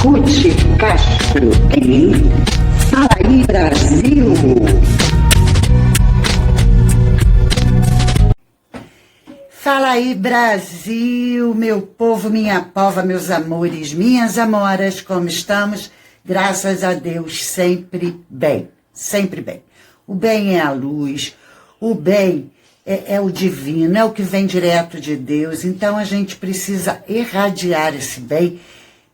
Ruth Castro em Fala aí Brasil. Fala aí Brasil, meu povo, minha pova, meus amores, minhas amoras, como estamos? Graças a Deus, sempre bem, sempre bem. O bem é a luz, o bem é o divino, é o que vem direto de Deus, então a gente precisa irradiar esse bem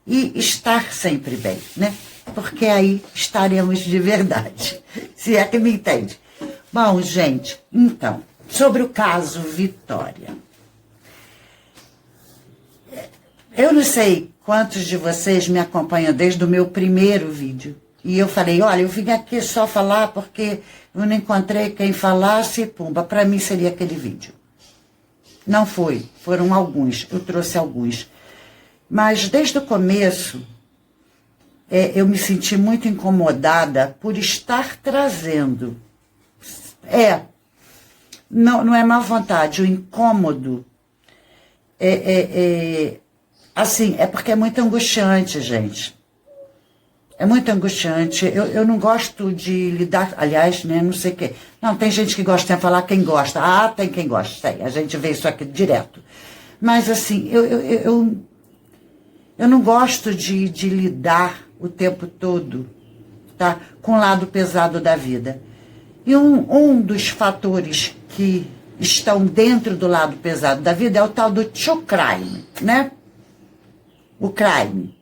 e estar sempre bem, né? Porque aí estaremos de verdade, se é que me entende. Bom, gente, então, sobre o caso Vitória. Eu não sei quantos de vocês me acompanham desde o meu primeiro vídeo. E eu falei, olha, eu vim aqui só falar porque eu não encontrei quem falasse, pumba, para mim seria aquele vídeo. Não foi, foram alguns, eu trouxe alguns. Mas desde o começo, eu me senti muito incomodada por estar trazendo. Não é má vontade, o incômodo assim, é porque é muito angustiante, gente. É muito angustiante. Eu não gosto de lidar, aliás, né, não sei o quê. Não, tem gente que gosta de falar quem gosta. Ah, tem quem gosta, tem. A gente vê isso aqui direto. Mas, assim, eu não gosto de lidar o tempo todo, tá, com o lado pesado da vida. E um dos fatores que estão dentro do lado pesado da vida é o tal do true crime, né? O crime.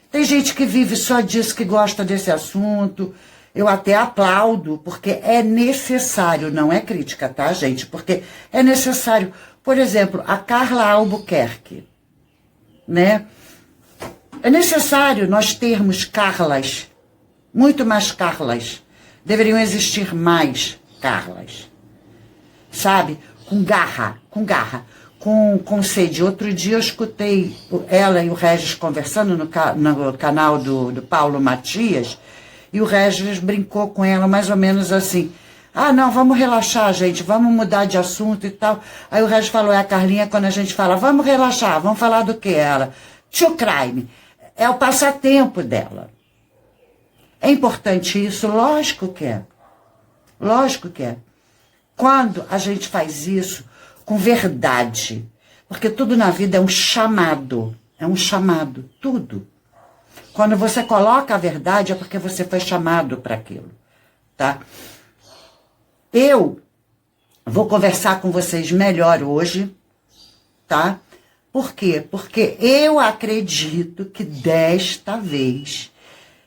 Tem gente que vive só disso, que gosta desse assunto. Eu até aplaudo, porque é necessário, não é crítica, tá, gente? Porque é necessário. Por exemplo, a Carla Albuquerque, né? É necessário nós termos Carlas, muito mais Carlas. Deveriam existir mais Carlas, sabe? Com garra, com sede. Outro dia eu escutei ela e o Regis conversando no canal do Paulo Matias, e o Regis brincou com ela mais ou menos assim, ah, não, vamos relaxar, gente, vamos mudar de assunto e tal. Aí o Regis falou, a Carlinha, quando a gente fala, vamos relaxar, vamos falar do que ela? True crime. É o passatempo dela. É importante isso? Lógico que é. Lógico que é. Quando a gente faz isso com verdade, porque tudo na vida é um chamado, tudo. Quando você coloca a verdade é porque você foi chamado para aquilo, tá? Eu vou conversar com vocês melhor hoje, tá? Por quê? Porque eu acredito que desta vez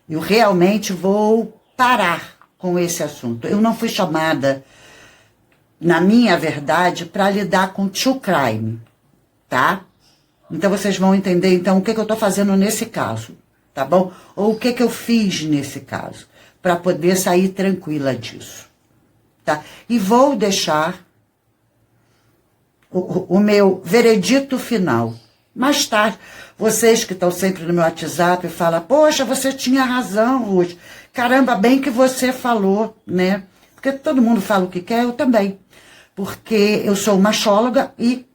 eu realmente vou parar com esse assunto. Eu não fui chamada, na minha verdade, para lidar com true crime, tá? Então vocês vão entender, então, o que eu tô fazendo nesse caso, tá bom? Ou o que eu fiz nesse caso, para poder sair tranquila disso, tá? E vou deixar o meu veredito final. Mais tarde, vocês que estão sempre no meu WhatsApp falam, poxa, você tinha razão, Ruth. Caramba, bem que você falou, né? Porque todo mundo fala o que quer, eu também. Porque eu sou uma achóloga e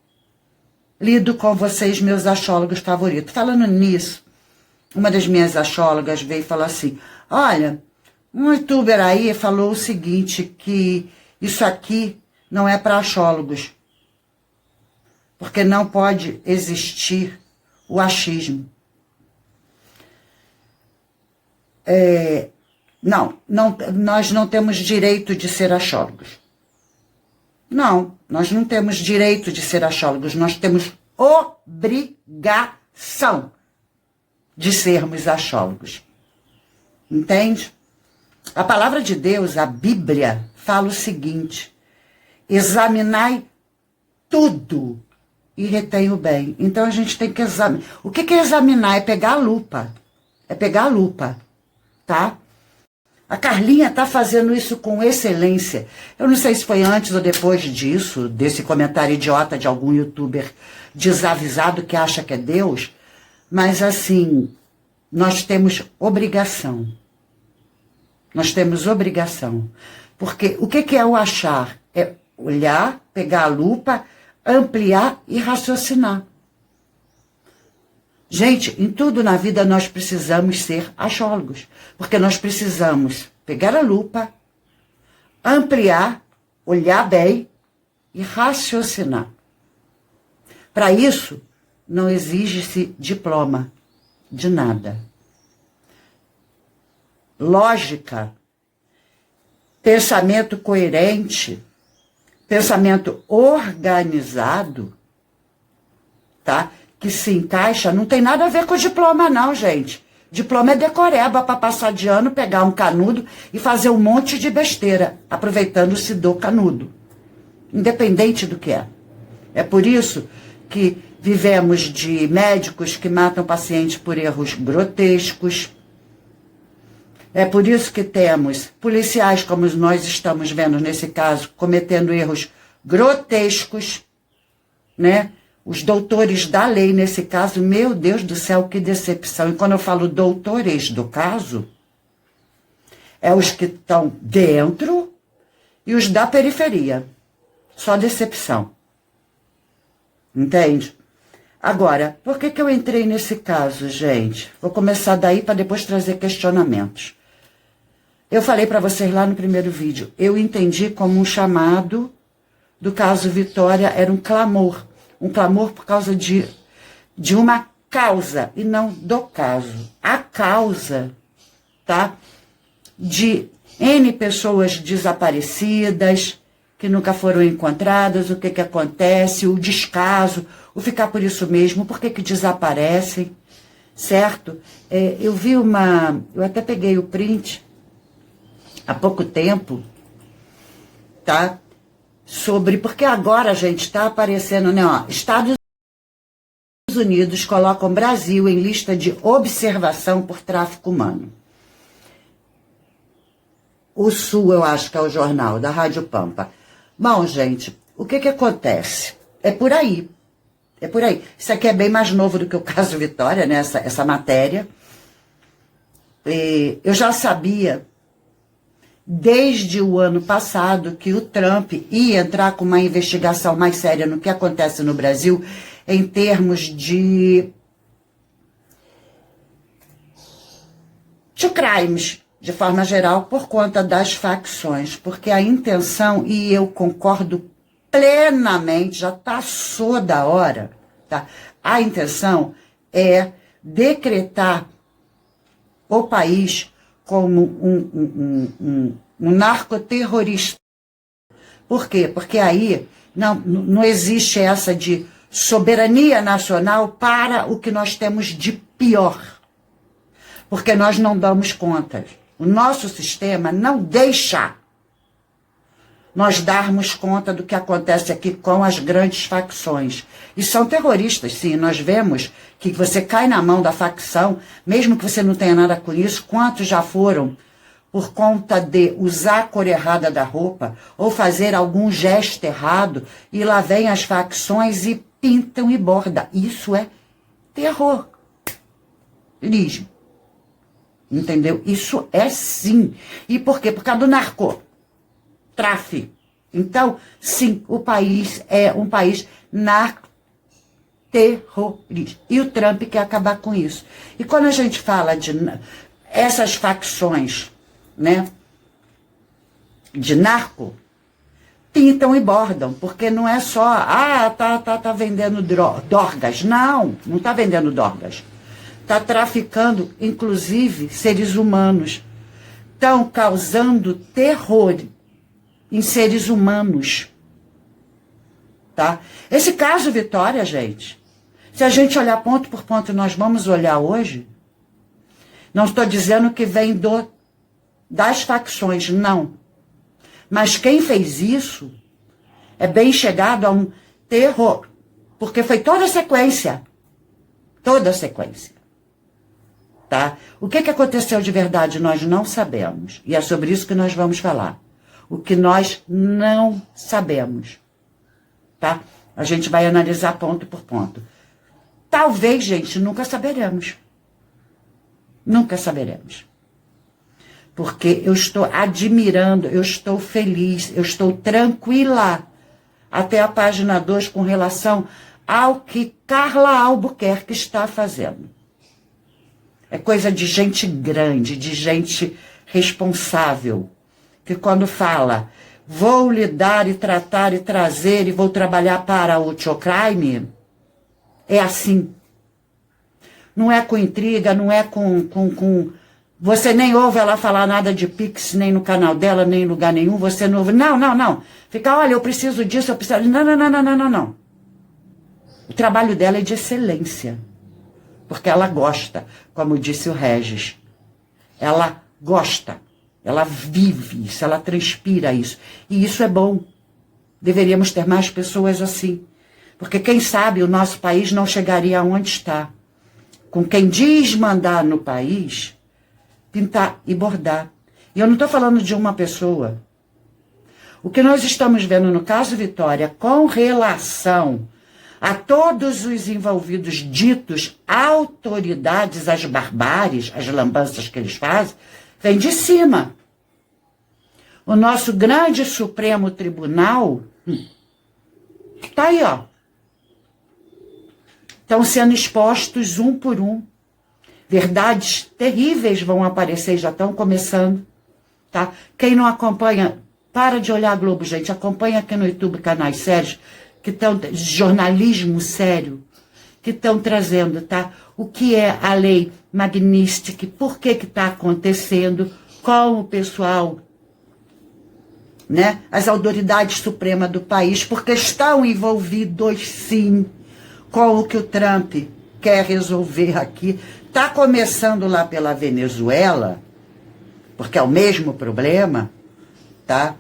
lido com vocês, meus achólogos favoritos. Falando nisso, uma das minhas achólogas veio e falou assim, olha, um youtuber aí falou o seguinte, que isso aqui não é para achólogos. Porque não pode existir o achismo. Nós não temos direito de ser achólogos. Não, nós não temos direito de ser achólogos, nós temos obrigação de sermos achólogos. Entende? A palavra de Deus, a Bíblia, fala o seguinte, examinai tudo e retém o bem. Então a gente tem que examinar. O que é examinar? É pegar a lupa. É pegar a lupa, tá? A Carlinha tá fazendo isso com excelência. Eu não sei se foi antes ou depois disso, desse comentário idiota de algum youtuber desavisado que acha que é Deus, mas assim, nós temos obrigação. Nós temos obrigação. Porque o que é o achar? É olhar, pegar a lupa, ampliar e raciocinar. Gente, em tudo na vida nós precisamos ser astrólogos, porque nós precisamos pegar a lupa, ampliar, olhar bem e raciocinar. Para isso, não exige-se diploma de nada. Lógica, pensamento coerente, pensamento organizado, tá? Que se encaixa, não tem nada a ver com diploma não, gente. Diploma é decoreba para passar de ano, pegar um canudo e fazer um monte de besteira, aproveitando-se do canudo. Independente do que é. É por isso que vivemos de médicos que matam pacientes por erros grotescos. É por isso que temos policiais, como nós estamos vendo nesse caso, cometendo erros grotescos, né? Os doutores da lei, nesse caso, meu Deus do céu, que decepção. E quando eu falo doutores do caso, é os que estão dentro e os da periferia. Só decepção. Entende? Agora, por que eu entrei nesse caso, gente? Vou começar daí para depois trazer questionamentos. Eu falei para vocês lá no primeiro vídeo, eu entendi como um chamado do caso Vitória, era um clamor por causa de uma causa, e não do caso. A causa, tá? De N pessoas desaparecidas, que nunca foram encontradas, o que acontece, o descaso, o ficar por isso mesmo, por que desaparecem, certo? Eu vi eu até peguei o print, há pouco tempo, tá? Porque agora, gente, está aparecendo, né? Ó, Estados Unidos colocam Brasil em lista de observação por tráfico humano. O Sul, eu acho que é o jornal, da Rádio Pampa. Bom, gente, o que acontece? É por aí. É por aí. Isso aqui é bem mais novo do que o caso Vitória, né? Essa matéria. Eu já sabia desde o ano passado que o Trump ia entrar com uma investigação mais séria no que acontece no Brasil em termos de crimes, de forma geral, por conta das facções, porque a intenção, e eu concordo plenamente, já passou da hora, tá? A intenção é decretar o país como um narcoterrorista. Por quê? Porque aí não existe essa de soberania nacional para o que nós temos de pior. Porque nós não damos conta. O nosso sistema não deixa nós darmos conta do que acontece aqui com as grandes facções. E são terroristas, sim. Nós vemos que você cai na mão da facção, mesmo que você não tenha nada com isso, quantos já foram por conta de usar a cor errada da roupa ou fazer algum gesto errado, e lá vem as facções e pintam e bordam. Isso é terrorismo. Entendeu? Isso é sim. E por quê? Por causa do narcotráfico. Então, sim, o país é um país narcoterrorista. E o Trump quer acabar com isso. E quando a gente fala de essas facções, né, de narco, pintam e bordam, porque não é só, tá vendendo drogas. Não tá vendendo drogas. Tá traficando, inclusive, seres humanos. Estão causando terror em seres humanos. Tá? Esse caso, Vitória, gente, se a gente olhar ponto por ponto, nós vamos olhar hoje, não estou dizendo que vem das facções, não. Mas quem fez isso é bem chegado a um terror, porque foi toda a sequência. Toda a sequência. Tá? O que aconteceu de verdade nós não sabemos. E é sobre isso que nós vamos falar. O que nós não sabemos. Tá? A gente vai analisar ponto por ponto. Talvez, gente, nunca saberemos. Nunca saberemos. Porque eu estou admirando, eu estou feliz, eu estou tranquila. Até a página 2 com relação ao que Carla Albuquerque está fazendo. É coisa de gente grande, de gente responsável, que quando fala, vou lidar e tratar e trazer e vou trabalhar para o true crime, é assim. Não é com intriga, não é com... Você nem ouve ela falar nada de Pix, nem no canal dela, nem em lugar nenhum, você não ouve. Não. Fica, olha, eu preciso disso, eu preciso... Não. O trabalho dela é de excelência. Porque ela gosta, como disse o Regis. Ela gosta, ela vive isso, ela transpira isso. E isso é bom. Deveríamos ter mais pessoas assim. Porque quem sabe o nosso país não chegaria aonde está. Com quem diz mandar no país, pintar e bordar. E eu não estou falando de uma pessoa. O que nós estamos vendo no caso Vitória, com relação a todos os envolvidos ditos autoridades, as barbáries, as lambanças que eles fazem, vem de cima. O nosso grande Supremo Tribunal está aí, ó. Estão sendo expostos um por um. Verdades terríveis vão aparecer, já estão começando. Tá? Quem não acompanha, para de olhar a Globo, gente. Acompanha aqui no YouTube canais sérios, que estão, jornalismo sério, que estão trazendo, tá? O que é a lei Magnitsky, por que está acontecendo, com o pessoal, né? As autoridades supremas do país, porque estão envolvidos, sim, com o que o Trump quer resolver aqui. Está começando lá pela Venezuela, porque é o mesmo problema, tá?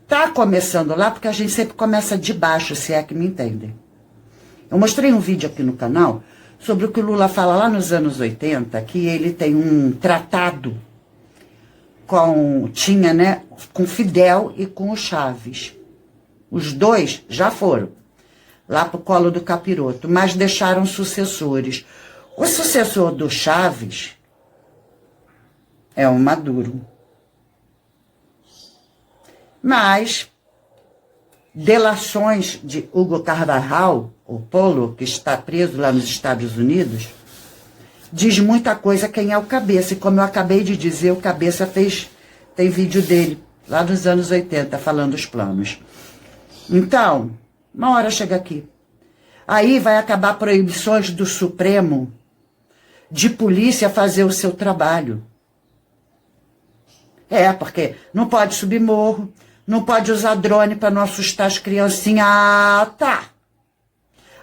Está começando lá porque a gente sempre começa de baixo, se é que me entendem. Eu mostrei um vídeo aqui no canal sobre o que o Lula fala lá nos anos 80, que ele tem um tratado tinha, né, com Fidel e com o Chaves. Os dois já foram lá pro colo do capiroto, mas deixaram sucessores. O sucessor do Chaves é o Maduro. Mas delações de Hugo Carvajal, o Polo, que está preso lá nos Estados Unidos, diz muita coisa quem é o Cabeça. E como eu acabei de dizer, o Cabeça tem vídeo dele, lá nos anos 80, falando os planos. Então, uma hora chega aqui. Aí vai acabar proibições do Supremo de polícia fazer o seu trabalho. Porque não pode subir morro, não pode usar drone para não assustar as criancinhas. Ah, tá.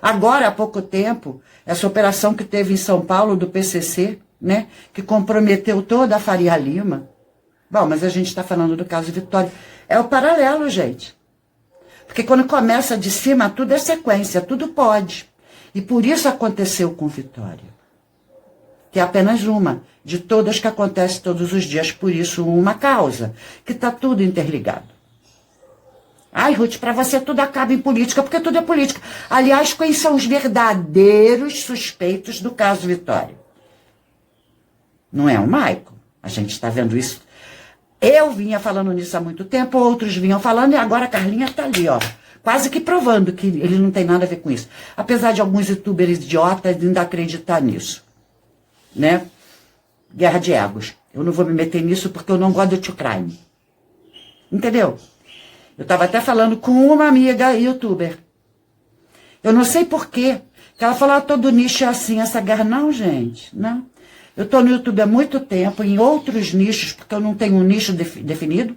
Agora, há pouco tempo, essa operação que teve em São Paulo, do PCC, né, que comprometeu toda a Faria Lima. Bom, mas a gente está falando do caso Vitória. É o paralelo, gente. Porque quando começa de cima, tudo é sequência, tudo pode. E por isso aconteceu com Vitória. Que é apenas uma de todas que acontecem todos os dias. Por isso, uma causa, que está tudo interligado. Ai, Ruth, para você tudo acaba em política, porque tudo é política. Aliás, quem são os verdadeiros suspeitos do caso Vitória? Não é o Michael. A gente está vendo isso. Eu vinha falando nisso há muito tempo, outros vinham falando, e agora a Carlinha está ali, ó. Quase que provando que ele não tem nada a ver com isso. Apesar de alguns youtubers idiotas ainda acreditar nisso. Né? Guerra de egos. Eu não vou me meter nisso porque eu não gosto de true crime. Entendeu? Eu estava até falando com uma amiga youtuber. Eu não sei por quê. Que ela falou, todo nicho é assim, essa guerra. Não, gente, não. Eu estou no YouTube há muito tempo, em outros nichos, porque eu não tenho um nicho definido.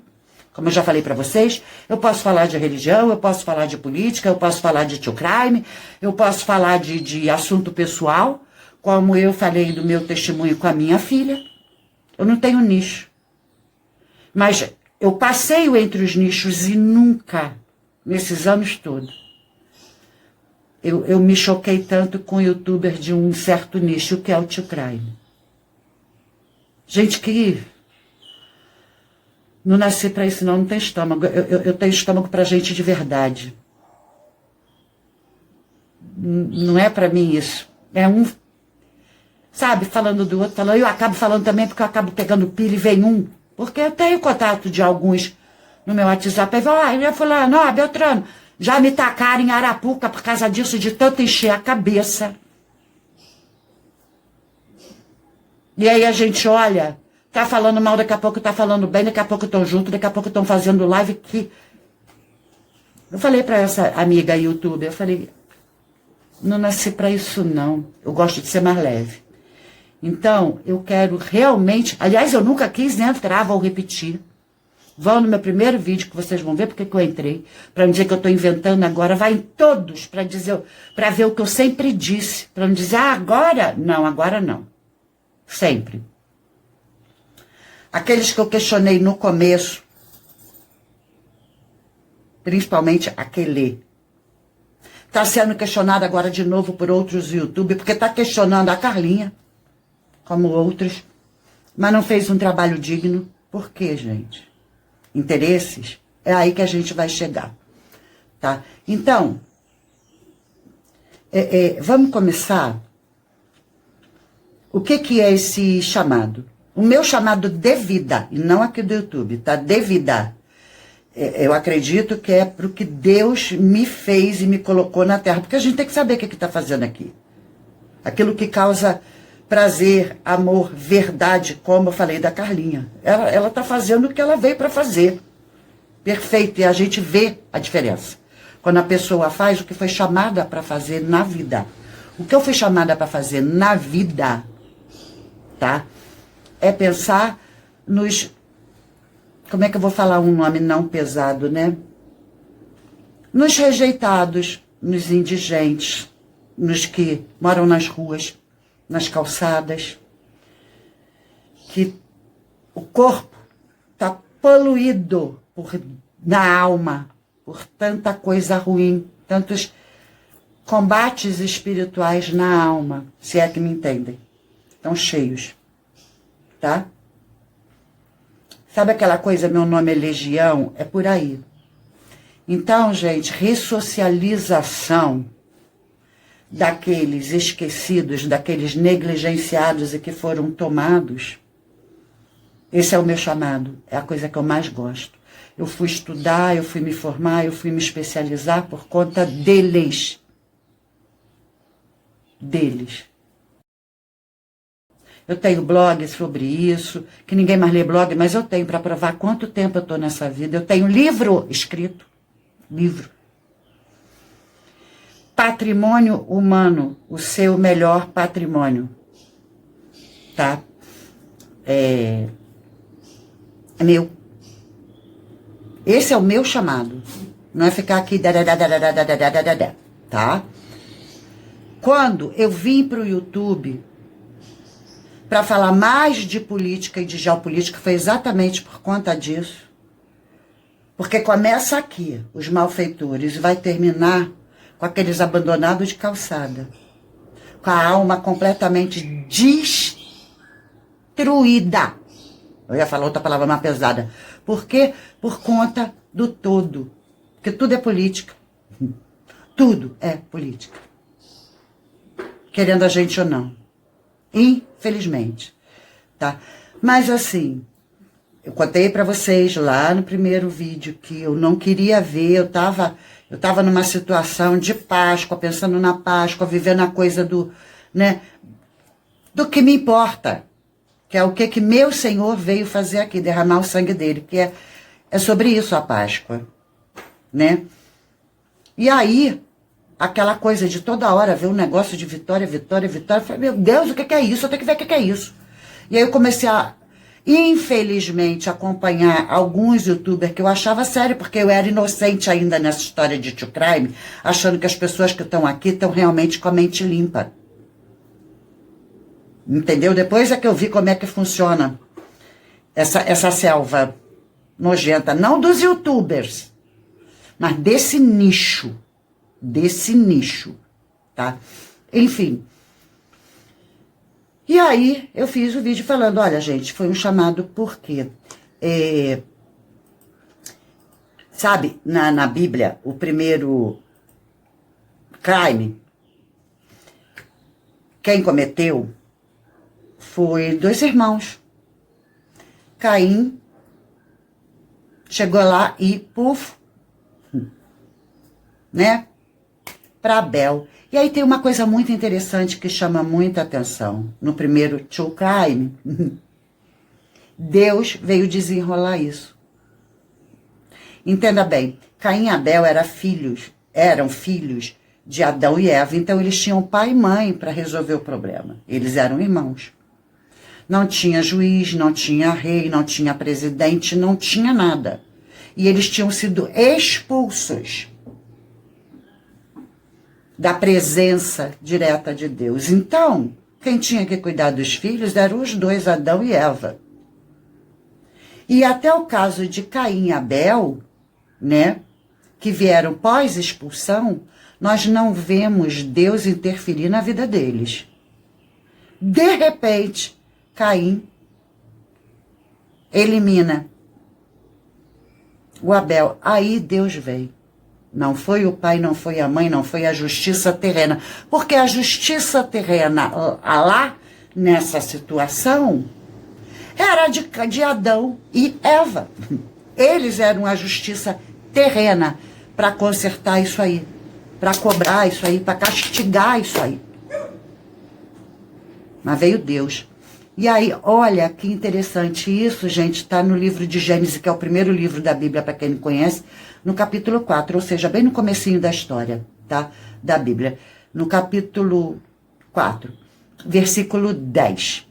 Como eu já falei para vocês, eu posso falar de religião, eu posso falar de política, eu posso falar de true crime, eu posso falar de assunto pessoal, como eu falei do meu testemunho com a minha filha. Eu não tenho nicho. Mas eu passeio entre os nichos e nunca, nesses anos todos, eu me choquei tanto com o youtuber de um certo nicho, que é o true crime. Gente que não nasci para isso, não tem estômago. Eu tenho estômago para gente de verdade. Não é para mim isso. É um, sabe, falando do outro, falando. Eu acabo falando também porque eu acabo pegando pilha e vem um. Porque eu tenho contato de alguns no meu WhatsApp. Aí fala, eu fulano, Beltrano. Já me tacaram em Arapuca por causa disso, de tanto encher a cabeça. E aí a gente olha, tá falando mal, daqui a pouco tá falando bem, daqui a pouco estão juntos, daqui a pouco estão fazendo live que... Eu falei pra essa amiga youtuber, eu falei, não nasci pra isso não, eu gosto de ser mais leve. Então, eu quero realmente, aliás, eu nunca quis entrar, vou repetir. Vão no meu primeiro vídeo que vocês vão ver porque que eu entrei, para não dizer que eu estou inventando agora, vai em todos para dizer, para ver o que eu sempre disse, para não dizer, ah, agora não. Sempre. Aqueles que eu questionei no começo, principalmente aquele, está sendo questionado agora de novo por outros YouTube, porque está questionando a Carlinha, como outros, mas não fez um trabalho digno. Por quê, gente? Interesses? É aí que a gente vai chegar, tá? Então, vamos começar. O que é esse chamado? O meu chamado de vida, e não aqui do YouTube, tá? De vida. Eu acredito que é pro que Deus me fez e me colocou na Terra, porque a gente tem que saber o que está fazendo aqui. Aquilo que causa prazer, amor, verdade, como eu falei da Carlinha. Ela está fazendo o que ela veio para fazer. Perfeito, e a gente vê a diferença. Quando a pessoa faz o que foi chamada para fazer na vida. O que eu fui chamada para fazer na vida, tá? É pensar nos... Como é que eu vou falar um nome não pesado, né? Nos rejeitados, nos indigentes, nos que moram nas ruas, nas calçadas, que o corpo está poluído na alma, por tanta coisa ruim, tantos combates espirituais na alma, se é que me entendem. Estão cheios, tá? Sabe aquela coisa, meu nome é Legião? É por aí. Então, gente, ressocialização daqueles esquecidos, daqueles negligenciados e que foram tomados, esse é o meu chamado, é a coisa que eu mais gosto. Eu fui estudar, eu fui me formar, eu fui me especializar por conta deles. Deles. Eu tenho blog sobre isso, que ninguém mais lê blog, mas eu tenho para provar quanto tempo eu estou nessa vida. Eu tenho livro escrito, livro. Patrimônio humano, o seu melhor patrimônio, tá? É meu. Esse é o meu chamado. Não é ficar aqui, tá? Quando eu vim para o YouTube para falar mais de política e de geopolítica, foi exatamente por conta disso. Porque começa aqui, os malfeitores, e vai terminar com aqueles abandonados de calçada, com a alma completamente destruída. Eu ia falar outra palavra mais pesada. Por quê? Por conta do todo. Porque tudo é política. Tudo é política. Querendo a gente ou não. Infelizmente. Tá? Mas assim, eu contei pra vocês lá no primeiro vídeo que eu não queria ver, eu tava numa situação de Páscoa, pensando na Páscoa, vivendo a coisa do, né, do que me importa, que é o que meu Senhor veio fazer aqui, derramar o sangue dele, que é sobre isso a Páscoa, né? E aí, aquela coisa de toda hora ver um negócio de vitória, vitória, vitória, eu falei, meu Deus, o que é isso? Eu tenho que ver o que é isso. E aí eu comecei a, infelizmente, acompanhar alguns youtubers que eu achava sério, porque eu era inocente ainda nessa história de true crime, achando que as pessoas que estão aqui estão realmente com a mente limpa. Entendeu? Depois é que eu vi como é que funciona essa selva nojenta, não dos youtubers, mas desse nicho, tá? Enfim. E aí, eu fiz o vídeo falando, olha, gente, foi um chamado porque, sabe, na Bíblia, o primeiro crime, quem cometeu foi 2 irmãos. Caim chegou lá e, puf, né? Para Abel. E aí tem uma coisa muito interessante que chama muita atenção. No primeiro true crime, Deus veio desenrolar isso. Entenda bem, Caim e Abel eram filhos de Adão e Eva, então eles tinham pai e mãe para resolver o problema. Eles eram irmãos. Não tinha juiz, não tinha rei, não tinha presidente, não tinha nada. E eles tinham sido expulsos da presença direta de Deus. Então, quem tinha que cuidar dos filhos eram os dois, Adão e Eva. E até o caso de Caim e Abel, né, que vieram pós-expulsão, nós não vemos Deus interferir na vida deles. De repente, Caim elimina o Abel. Aí Deus veio. Não foi o pai, não foi a mãe, não foi a justiça terrena. Porque a justiça terrena lá, nessa situação, era de Adão e Eva. Eles eram a justiça terrena para consertar isso aí, para cobrar isso aí, para castigar isso aí. Mas veio Deus. E aí, olha que interessante isso, gente, está no livro de Gênesis, que é o primeiro livro da Bíblia, para quem não conhece, no capítulo 4, ou seja, bem no comecinho da história, tá? Da Bíblia. No capítulo 4, versículo 10,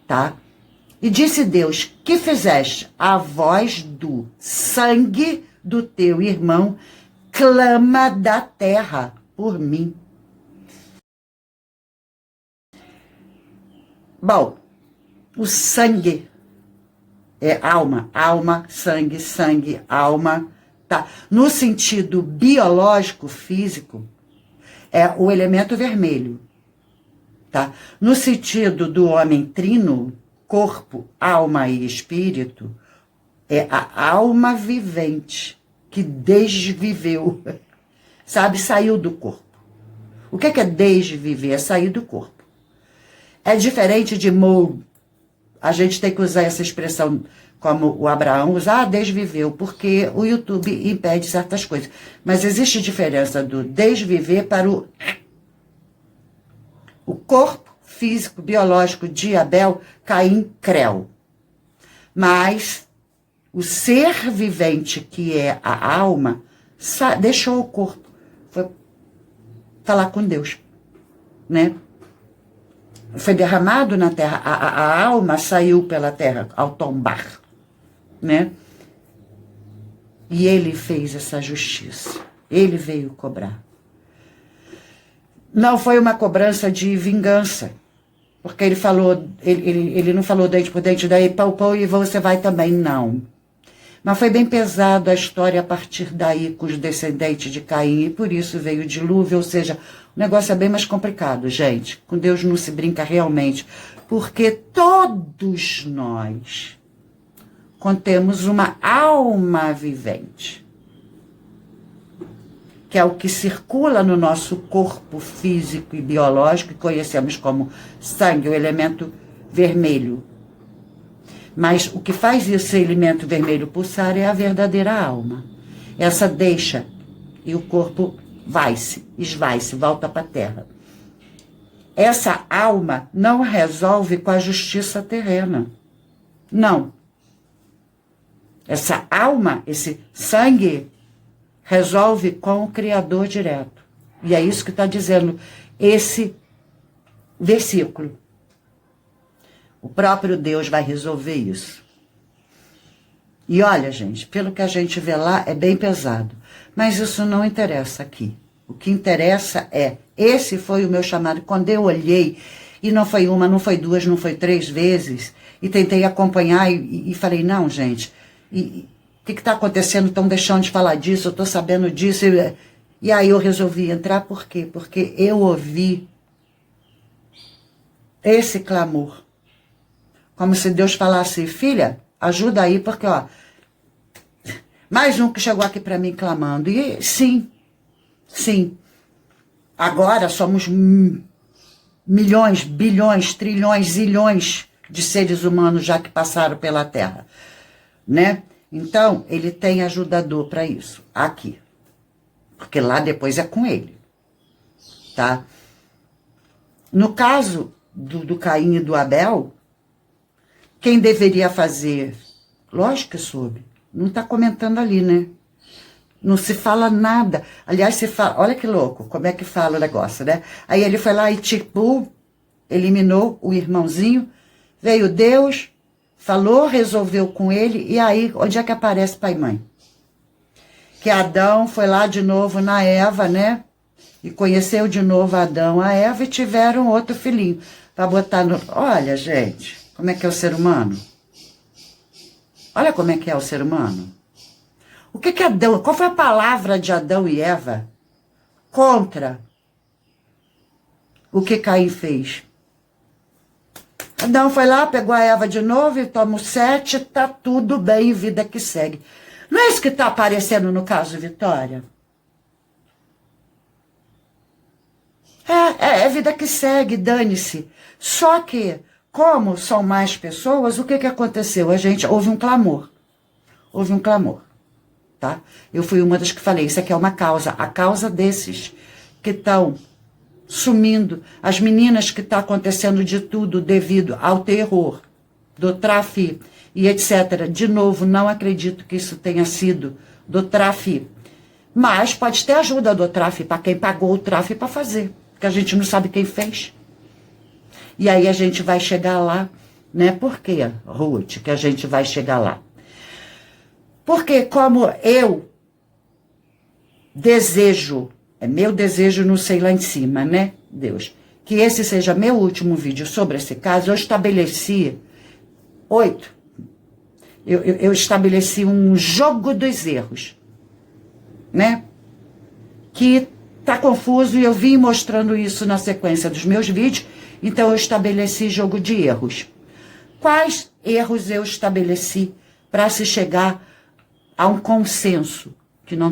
tá? E disse Deus, que fizeste? A voz do sangue do teu irmão clama da terra por mim. Bom, o sangue é alma, alma, sangue, sangue, alma, tá? No sentido biológico, físico, é o elemento vermelho, tá? No sentido do homem trino, corpo, alma e espírito, é a alma vivente que desviveu, sabe? Saiu do corpo. O que é desviver? É sair do corpo. É diferente de a gente tem que usar essa expressão como o Abraão usa, desviveu, porque o YouTube impede certas coisas. Mas existe diferença do desviver para o corpo físico, biológico de Abel, Caim, creu. Mas o ser vivente, que é a alma, deixou o corpo, foi falar com Deus, né? Foi derramado na terra, a alma saiu pela terra ao tombar, né? E ele fez essa justiça, ele veio cobrar. Não foi uma cobrança de vingança, porque ele falou, ele não falou dente por dente, daí pau e você vai também, não. Mas foi bem pesado a história a partir daí com os descendentes de Caim, e por isso veio o dilúvio, ou seja, o negócio é bem mais complicado, gente. Com Deus não se brinca realmente, porque todos nós contemos uma alma vivente, que é o que circula no nosso corpo físico e biológico, que conhecemos como sangue, o elemento vermelho. Mas o que faz esse elemento vermelho pulsar é a verdadeira alma. Essa deixa e o corpo vai-se, esvai-se, volta para a terra. Essa alma não resolve com a justiça terrena. Não. Essa alma, esse sangue, resolve com o Criador direto. E é isso que está dizendo esse versículo. O próprio Deus vai resolver isso. E olha, gente, pelo que a gente vê lá, é bem pesado. Mas isso não interessa aqui. O que interessa é, esse foi o meu chamado. Quando eu olhei, e não foi uma, não foi duas, não foi três vezes, e tentei acompanhar e falei, não, gente, o que está acontecendo? Estão deixando de falar disso, eu estou sabendo disso. E aí eu resolvi entrar, por quê? Porque eu ouvi esse clamor. Como se Deus falasse, filha, ajuda aí, porque, ó, mais um que chegou aqui para mim clamando. E sim, agora somos milhões, bilhões, trilhões, zilhões de seres humanos já que passaram pela Terra, né? Então, ele tem ajudador para isso, aqui. Porque lá depois é com ele, tá? No caso do Caim e do Abel, quem deveria fazer? Lógico que soube. Não está comentando ali, né? Não se fala nada. Aliás, se fala, olha que louco, como é que fala o negócio, né? Aí ele foi lá e tipo, eliminou o irmãozinho, veio Deus, falou, resolveu com ele, e aí, onde é que aparece pai e mãe? Que Adão foi lá de novo na Eva, né? E conheceu de novo Adão, a Eva, e tiveram outro filhinho. Para botar no... Olha, gente, como é que é o ser humano? Olha como é que é o ser humano. O que que Adão... Qual foi a palavra de Adão e Eva contra o que Caim fez? Adão foi lá, pegou a Eva de novo e toma o 7, tá tudo bem, vida que segue. Não é isso que tá aparecendo no caso Vitória? É vida que segue, dane-se. Só que, como são mais pessoas, o que que aconteceu? Houve um clamor. Houve um clamor, tá? Eu fui uma das que falei, isso aqui é uma causa. A causa desses que estão sumindo, as meninas que está acontecendo de tudo devido ao terror, do tráfico e etc. De novo, não acredito que isso tenha sido do tráfico. Mas pode ter ajuda do tráfico para quem pagou o tráfico para fazer. Que a gente não sabe quem fez. E aí a gente vai chegar lá, né? Por quê, Ruth, que a gente vai chegar lá? Porque como eu desejo, é meu desejo, não sei lá em cima, né, Deus, que esse seja meu último vídeo sobre esse caso, eu estabeleci 8. Eu estabeleci um jogo dos erros, né? Que tá confuso e eu vim mostrando isso na sequência dos meus vídeos, então eu estabeleci jogo de erros. Quais erros eu estabeleci para se chegar a um consenso que não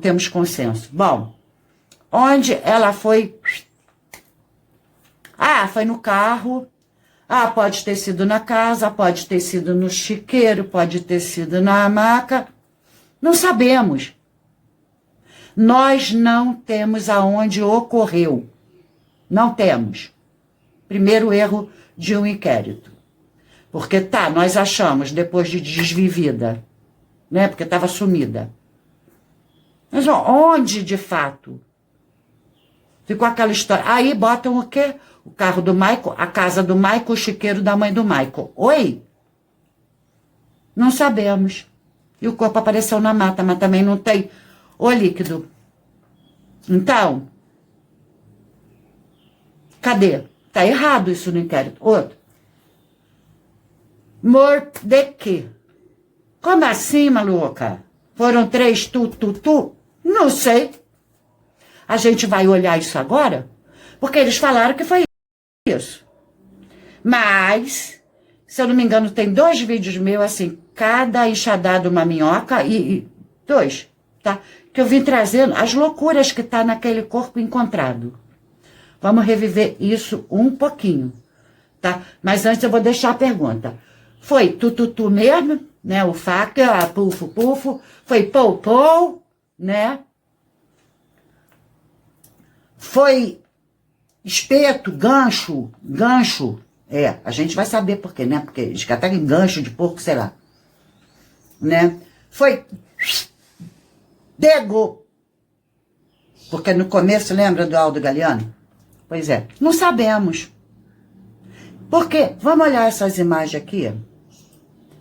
temos consenso. Bom, onde ela foi? Ah, foi no carro. Ah, pode ter sido na casa, pode ter sido no chiqueiro, pode ter sido na maca. Não sabemos. Nós não temos aonde ocorreu. Não temos. Primeiro erro de um inquérito. Porque tá, nós achamos, depois de desvivida, né? Porque estava sumida. Mas onde, de fato? Ficou aquela história. Aí botam o quê? O carro do Michael, a casa do Michael, o chiqueiro da mãe do Michael. Oi? Não sabemos. E o corpo apareceu na mata, mas também não tem o líquido. Então, cadê? Tá errado isso no inquérito. Outro. Morto de quê? Como assim, maluca? Foram 3 tu? Não sei. A gente vai olhar isso agora, porque eles falaram que foi isso. Mas, se eu não me engano, tem 2 vídeos meus, assim, cada enxadada uma minhoca e 2, tá? que eu vim trazendo as loucuras que tá naquele corpo encontrado. Vamos reviver isso um pouquinho, tá? Mas antes eu vou deixar a pergunta. Foi tu mesmo, né? O faca, pufo, foi pou, né? Foi espeto, gancho, a gente vai saber por quê, né? Porque eles catam em gancho de porco, sei lá, né? Foi dego, porque no começo, lembra do Aldo Galeano? Pois é, não sabemos. Porque, vamos olhar essas imagens aqui?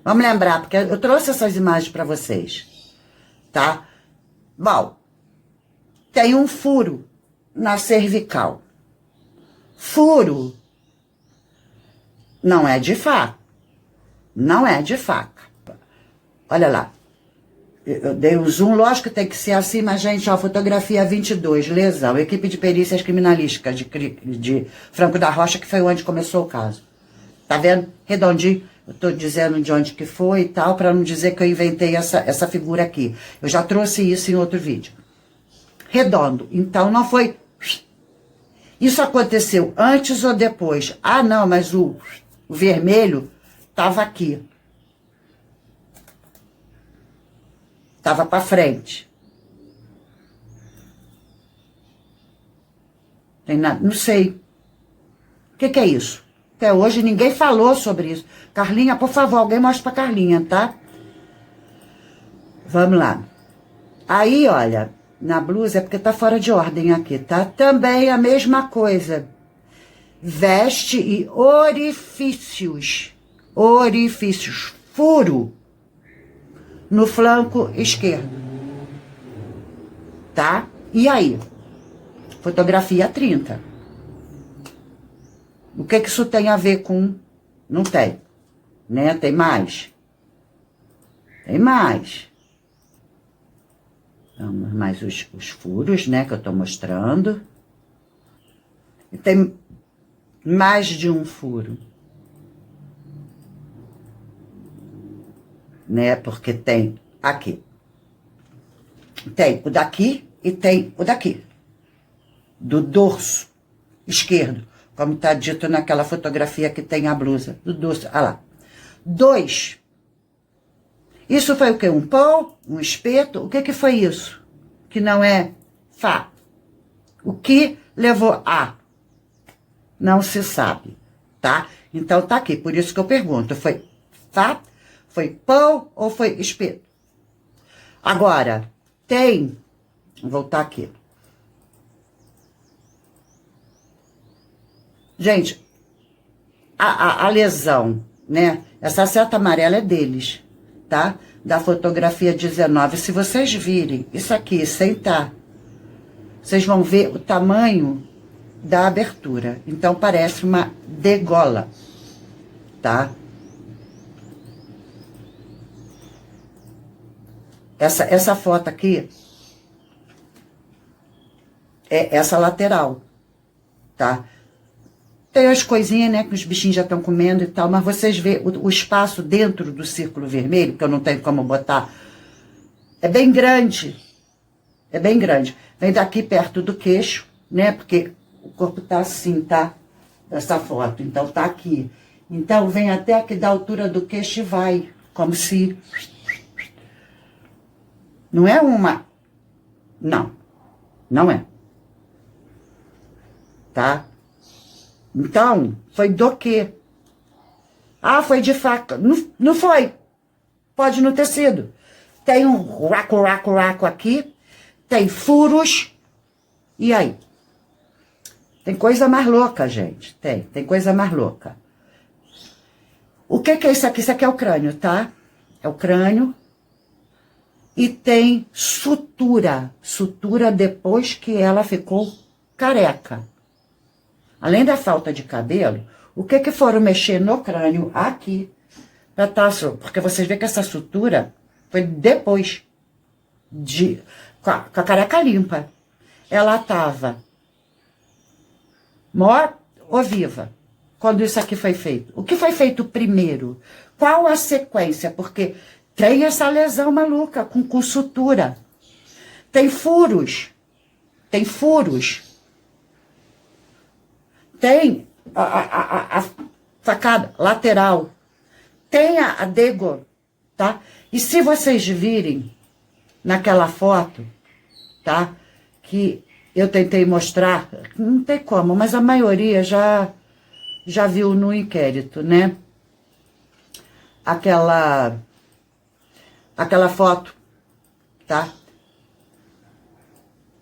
Vamos lembrar, porque eu trouxe essas imagens para vocês, tá? Bom, tem um furo na cervical. Furo não é de faca. Não é de faca. Olha lá. Eu dei o zoom, lógico que tem que ser assim, mas, gente, ó, fotografia 22, lesão, equipe de perícias criminalísticas de Franco da Rocha, que foi onde começou o caso. Tá vendo? Redondinho. Eu tô dizendo de onde que foi e tal, para não dizer que eu inventei essa figura aqui. Eu já trouxe isso em outro vídeo. Redondo. Então, não foi... Isso aconteceu antes ou depois? Ah, não, mas o vermelho tava aqui. Tava para frente. Tem nada, não sei. O que é isso? Até hoje ninguém falou sobre isso. Carlinha, por favor, alguém mostra pra Carlinha, tá? Vamos lá. Aí, olha, na blusa é porque tá fora de ordem aqui, tá? Também a mesma coisa. Veste e orifícios. Orifícios. Furo no flanco esquerdo. Tá? E aí? Fotografia 30. O que isso tem a ver com... Não tem. Né? Tem mais? Tem mais. Vamos mais os furos, né? Que eu tô mostrando. E tem mais de um furo. Né? Porque tem aqui. Tem o daqui e tem o daqui. Do dorso esquerdo. Como está dito naquela fotografia que tem a blusa. Do dorso. Ah lá. 2. Isso foi o quê? Um pão? Um espeto? O que foi isso? Que não é Fá. O que levou a? Não se sabe. Tá? Então tá aqui. Por isso que eu pergunto. Foi Fá? Foi pão ou foi espeto? Agora, tem... Vou voltar aqui. Gente, a lesão, né? Essa seta amarela é deles, tá? Da fotografia 19. Se vocês virem isso aqui sem tá, vocês vão ver o tamanho da abertura. Então, parece uma degola, tá? Essa foto aqui é essa lateral, tá? Tem as coisinhas, né, que os bichinhos já estão comendo e tal, mas vocês veem o espaço dentro do círculo vermelho, que eu não tenho como botar, é bem grande. É bem grande. Vem daqui perto do queixo, né, porque o corpo tá assim, tá? Dessa foto, então tá aqui. Então vem até aqui da altura do queixo e vai, como se... Não é uma... Não, não é. Tá? Então, foi do quê? Ah, foi de faca. Não, não foi. Pode não ter sido. Tem um raco aqui. Tem furos. E aí? Tem coisa mais louca, gente. Tem coisa mais louca. O que é isso aqui? Isso aqui é o crânio, tá? É o crânio. E tem sutura. Sutura depois que ela ficou careca. Além da falta de cabelo, o que foram mexer no crânio aqui? Porque vocês veem que essa sutura foi depois com a careca limpa. Ela estava morta ou viva quando isso aqui foi feito. O que foi feito primeiro? Qual a sequência? Porque tem essa lesão maluca com sutura. Tem furos. Tem furos. Tem a facada lateral. Tem a Degor, tá? E se vocês virem naquela foto, tá? Que eu tentei mostrar, não tem como, mas a maioria já viu no inquérito, né? Aquela foto, tá?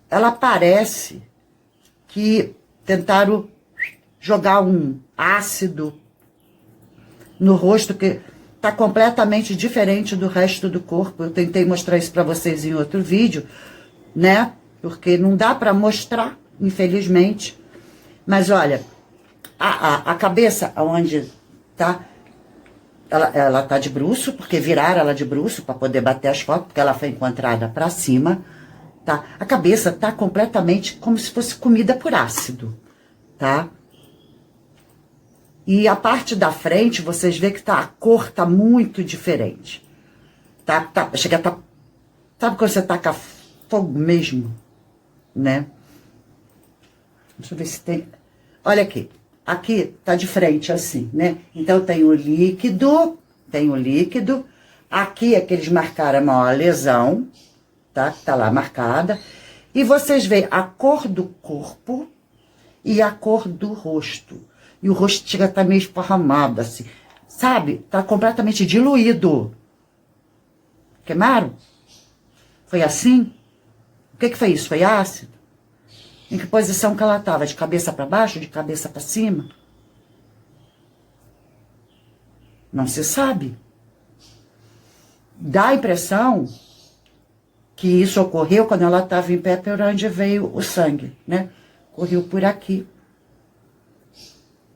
Ela parece que tentaram jogar um ácido no rosto, que tá completamente diferente do resto do corpo. Eu tentei mostrar isso para vocês em outro vídeo, né? Porque não dá para mostrar, infelizmente. Mas olha, a cabeça onde tá, ela tá de bruço, porque viraram ela de bruço para poder bater as fotos, porque ela foi encontrada para cima, tá? A cabeça tá completamente como se fosse comida por ácido, tá? E a parte da frente, vocês veem que a cor tá muito diferente. Chega a tá... Sabe quando você taca fogo mesmo? Né? Deixa eu ver se tem... Olha aqui. Aqui tá de frente assim, né? Então tem o líquido. Aqui é que eles marcaram a maior lesão, tá? Tá lá marcada. E vocês veem a cor do corpo e a cor do rosto. E o rosto chega a estar meio esparramado, assim. Sabe? Tá completamente diluído. Queimaram? Foi assim? O que foi isso? Foi ácido? Em que posição que ela estava? De cabeça para baixo? De cabeça para cima? Não se sabe. Dá a impressão que isso ocorreu quando ela estava em pé, por onde veio o sangue, né? Correu por aqui.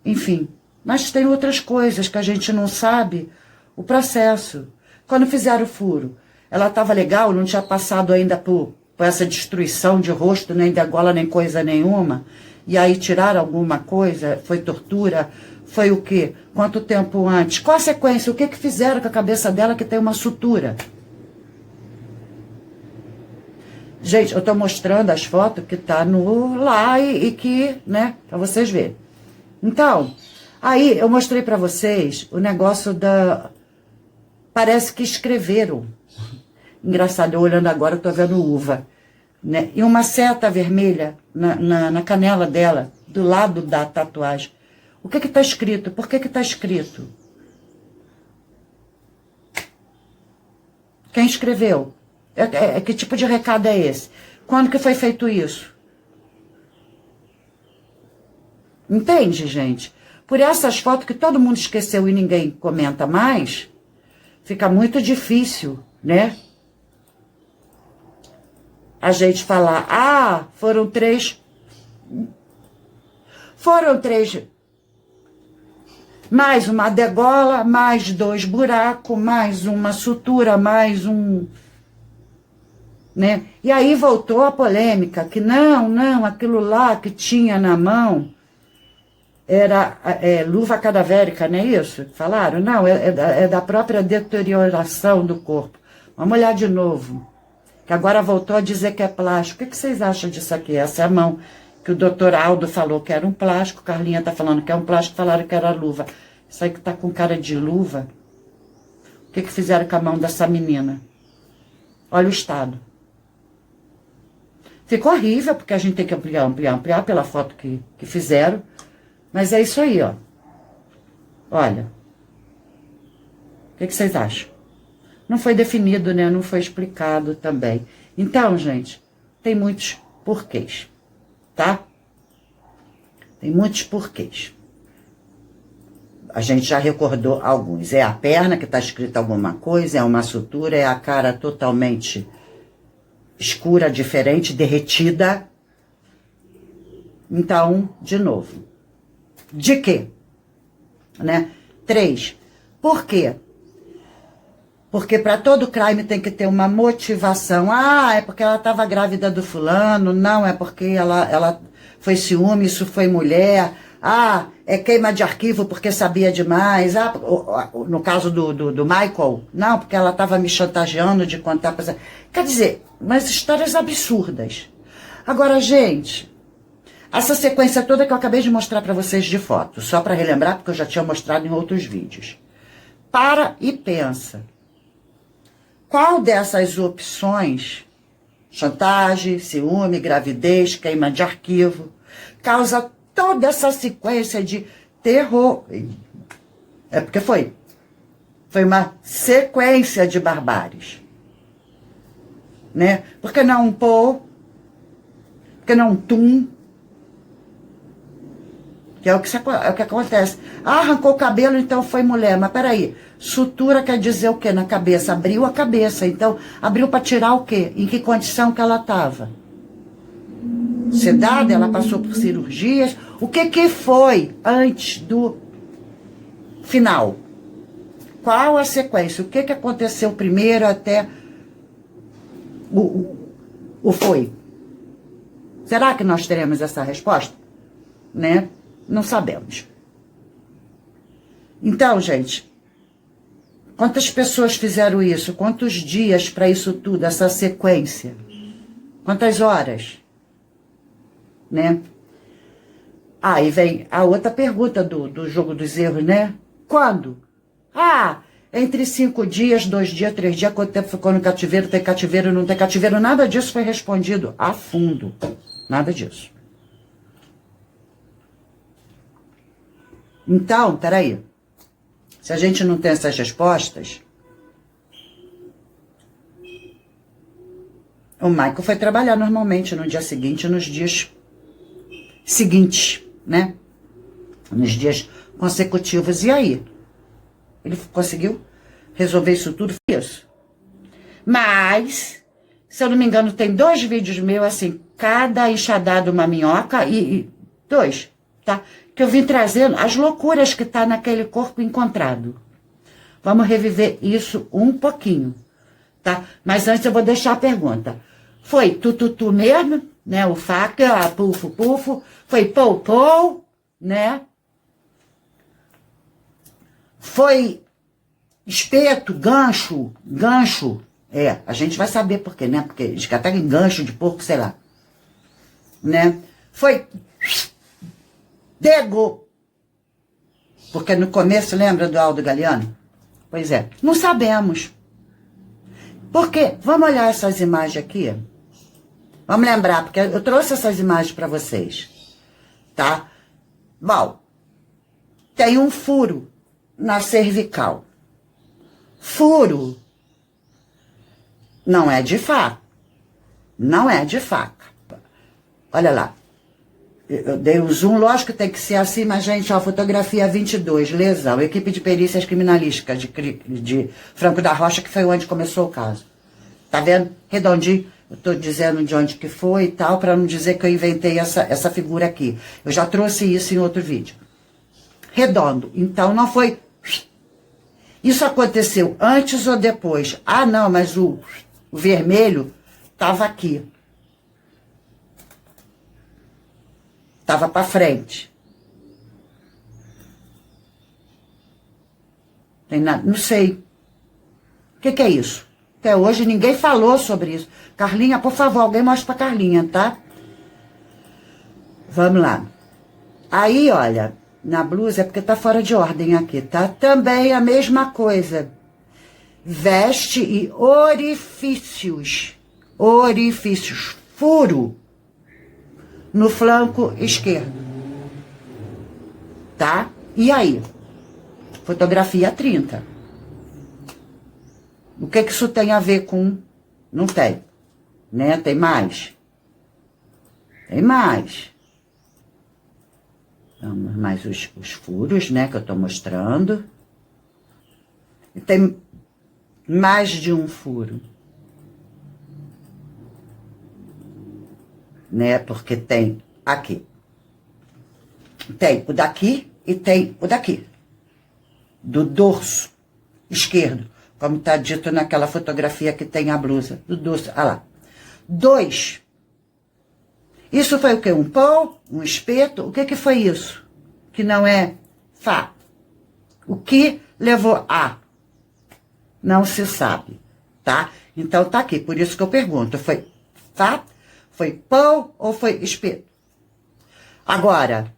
Enfim, mas tem outras coisas que a gente não sabe o processo. Quando fizeram o furo, ela estava legal, não tinha passado ainda por essa destruição de rosto, nem de gola, nem coisa nenhuma. E aí tiraram alguma coisa, foi tortura, foi o quê? Quanto tempo antes? Qual a sequência? O que fizeram com a cabeça dela que tem uma sutura? Gente, eu estou mostrando as fotos que tá no lá e que, né, para vocês verem. Então, aí eu mostrei para vocês o negócio da... Parece que escreveram. Engraçado, eu olhando agora, eu tô vendo uva. Né? E uma seta vermelha na canela dela, do lado da tatuagem. O que tá escrito? Por que tá escrito? Quem escreveu? Que tipo de recado é esse? Quando que foi feito isso? Entende, gente? Por essas fotos que todo mundo esqueceu e ninguém comenta mais, fica muito difícil, né? A gente falar, foram três, mais uma degola, mais 2 buracos, mais uma sutura, mais um... Né? E aí voltou a polêmica, que não, aquilo lá que tinha na mão era luva cadavérica, não é isso? Falaram? Não, é da própria deterioração do corpo. Vamos olhar de novo, que agora voltou a dizer que é plástico. O que vocês acham disso aqui? Essa é a mão que o doutor Aldo falou que era um plástico, Carlinha está falando que é um plástico, falaram que era luva. Isso aí que está com cara de luva. O que fizeram com a mão dessa menina? Olha o estado. Ficou horrível, porque a gente tem que ampliar pela foto que fizeram. Mas é isso aí, ó. Olha. O que vocês acham? Não foi definido, né? Não foi explicado também. Então, gente, tem muitos porquês, tá? Tem muitos porquês. A gente já recordou alguns. É a perna que tá escrito alguma coisa, é uma sutura, é a cara totalmente escura, diferente, derretida. Então, de novo. De quê? Né? 3. Por quê? Porque para todo crime tem que ter uma motivação. É porque ela estava grávida do fulano. Não, é porque ela foi ciúme, isso foi mulher. Ah, é queima de arquivo porque sabia demais. Ah, no caso do Michael, não, porque ela estava me chantageando de contar. Quer dizer, mas histórias absurdas. Agora, gente, essa sequência toda que eu acabei de mostrar para vocês de foto, só para relembrar, porque eu já tinha mostrado em outros vídeos. Para e pensa. Qual dessas opções, chantagem, ciúme, gravidez, queima de arquivo, causa toda essa sequência de terror? É porque foi uma sequência de barbáries. Né? Por que não um Paul? Por que não um Tum? Que é o que acontece. Ah, arrancou o cabelo, então foi mulher. Mas peraí, sutura quer dizer o quê na cabeça? Abriu a cabeça. Então, abriu para tirar o quê? Em que condição que ela estava? Sedada, ela passou por cirurgias. O que foi antes do final? Qual a sequência? O que aconteceu primeiro até o foi? Será que nós teremos essa resposta? Né? Não sabemos. Então, gente, quantas pessoas fizeram isso? Quantos dias para isso tudo, essa sequência? Quantas horas? Né? Aí vem a outra pergunta do jogo dos erros, né? Quando? Ah, entre 5 dias, 2 dias, 3 dias, quanto tempo ficou no cativeiro, tem cativeiro, não tem cativeiro, nada disso foi respondido a fundo. Nada disso. Então, peraí, se a gente não tem essas respostas, o Michael foi trabalhar normalmente no dia seguinte, nos dias seguintes, né? Nos dias consecutivos. E aí? Ele conseguiu resolver isso tudo? Isso. Mas, se eu não me engano, tem 2 vídeos meus, assim, cada enxadada uma minhoca e 2, tá? Que eu vim trazendo as loucuras que tá naquele corpo encontrado. Vamos reviver isso um pouquinho, tá? Mas antes eu vou deixar a pergunta. Foi tu mesmo, né? O faca, pufo, foi pou, né? Foi espeto, gancho, a gente vai saber por quê, né? Porque eles até em gancho de porco, sei lá, né? Foi Dego. Porque no começo, lembra do Aldo Galeano? Pois é, não sabemos. Porque, vamos olhar essas imagens aqui? Vamos lembrar, porque eu trouxe essas imagens para vocês. Tá? Bom, tem um furo na cervical. Furo não é de faca. Não é de faca. Olha lá. Eu dei o zoom, lógico que tem que ser assim, mas, gente, ó, fotografia 22, lesão, equipe de perícias criminalísticas de Franco da Rocha, que foi onde começou o caso. Tá vendo? Redondinho, eu tô dizendo de onde que foi e tal, para não dizer que eu inventei essa figura aqui. Eu já trouxe isso em outro vídeo. Redondo, então não foi... Isso aconteceu antes ou depois? Ah, não, mas o vermelho tava aqui. Tava para frente. Tem nada, não sei. O que é isso? Até hoje ninguém falou sobre isso. Carlinha, por favor, alguém mostra pra Carlinha, tá? Vamos lá. Aí, olha, na blusa é porque tá fora de ordem aqui, tá? Também a mesma coisa. Veste e orifícios. Orifícios. Furo no flanco esquerdo. Tá? E aí? Fotografia 30. O que isso tem a ver com... Não tem. Né? Tem mais? Tem mais. Vamos mais os furos, né? Que eu tô mostrando. E tem mais de um furo. Né? Porque tem aqui. Tem o daqui e tem o daqui. Do dorso esquerdo. Como está dito naquela fotografia que tem a blusa. Do dorso, olha lá. 2. Isso foi o quê? Um pão? Um espeto? O que foi isso? que não é Fá? O que levou a? Não se sabe, tá? Então tá aqui, por isso que eu pergunto, foi Fá, foi pão ou foi espeto? Agora,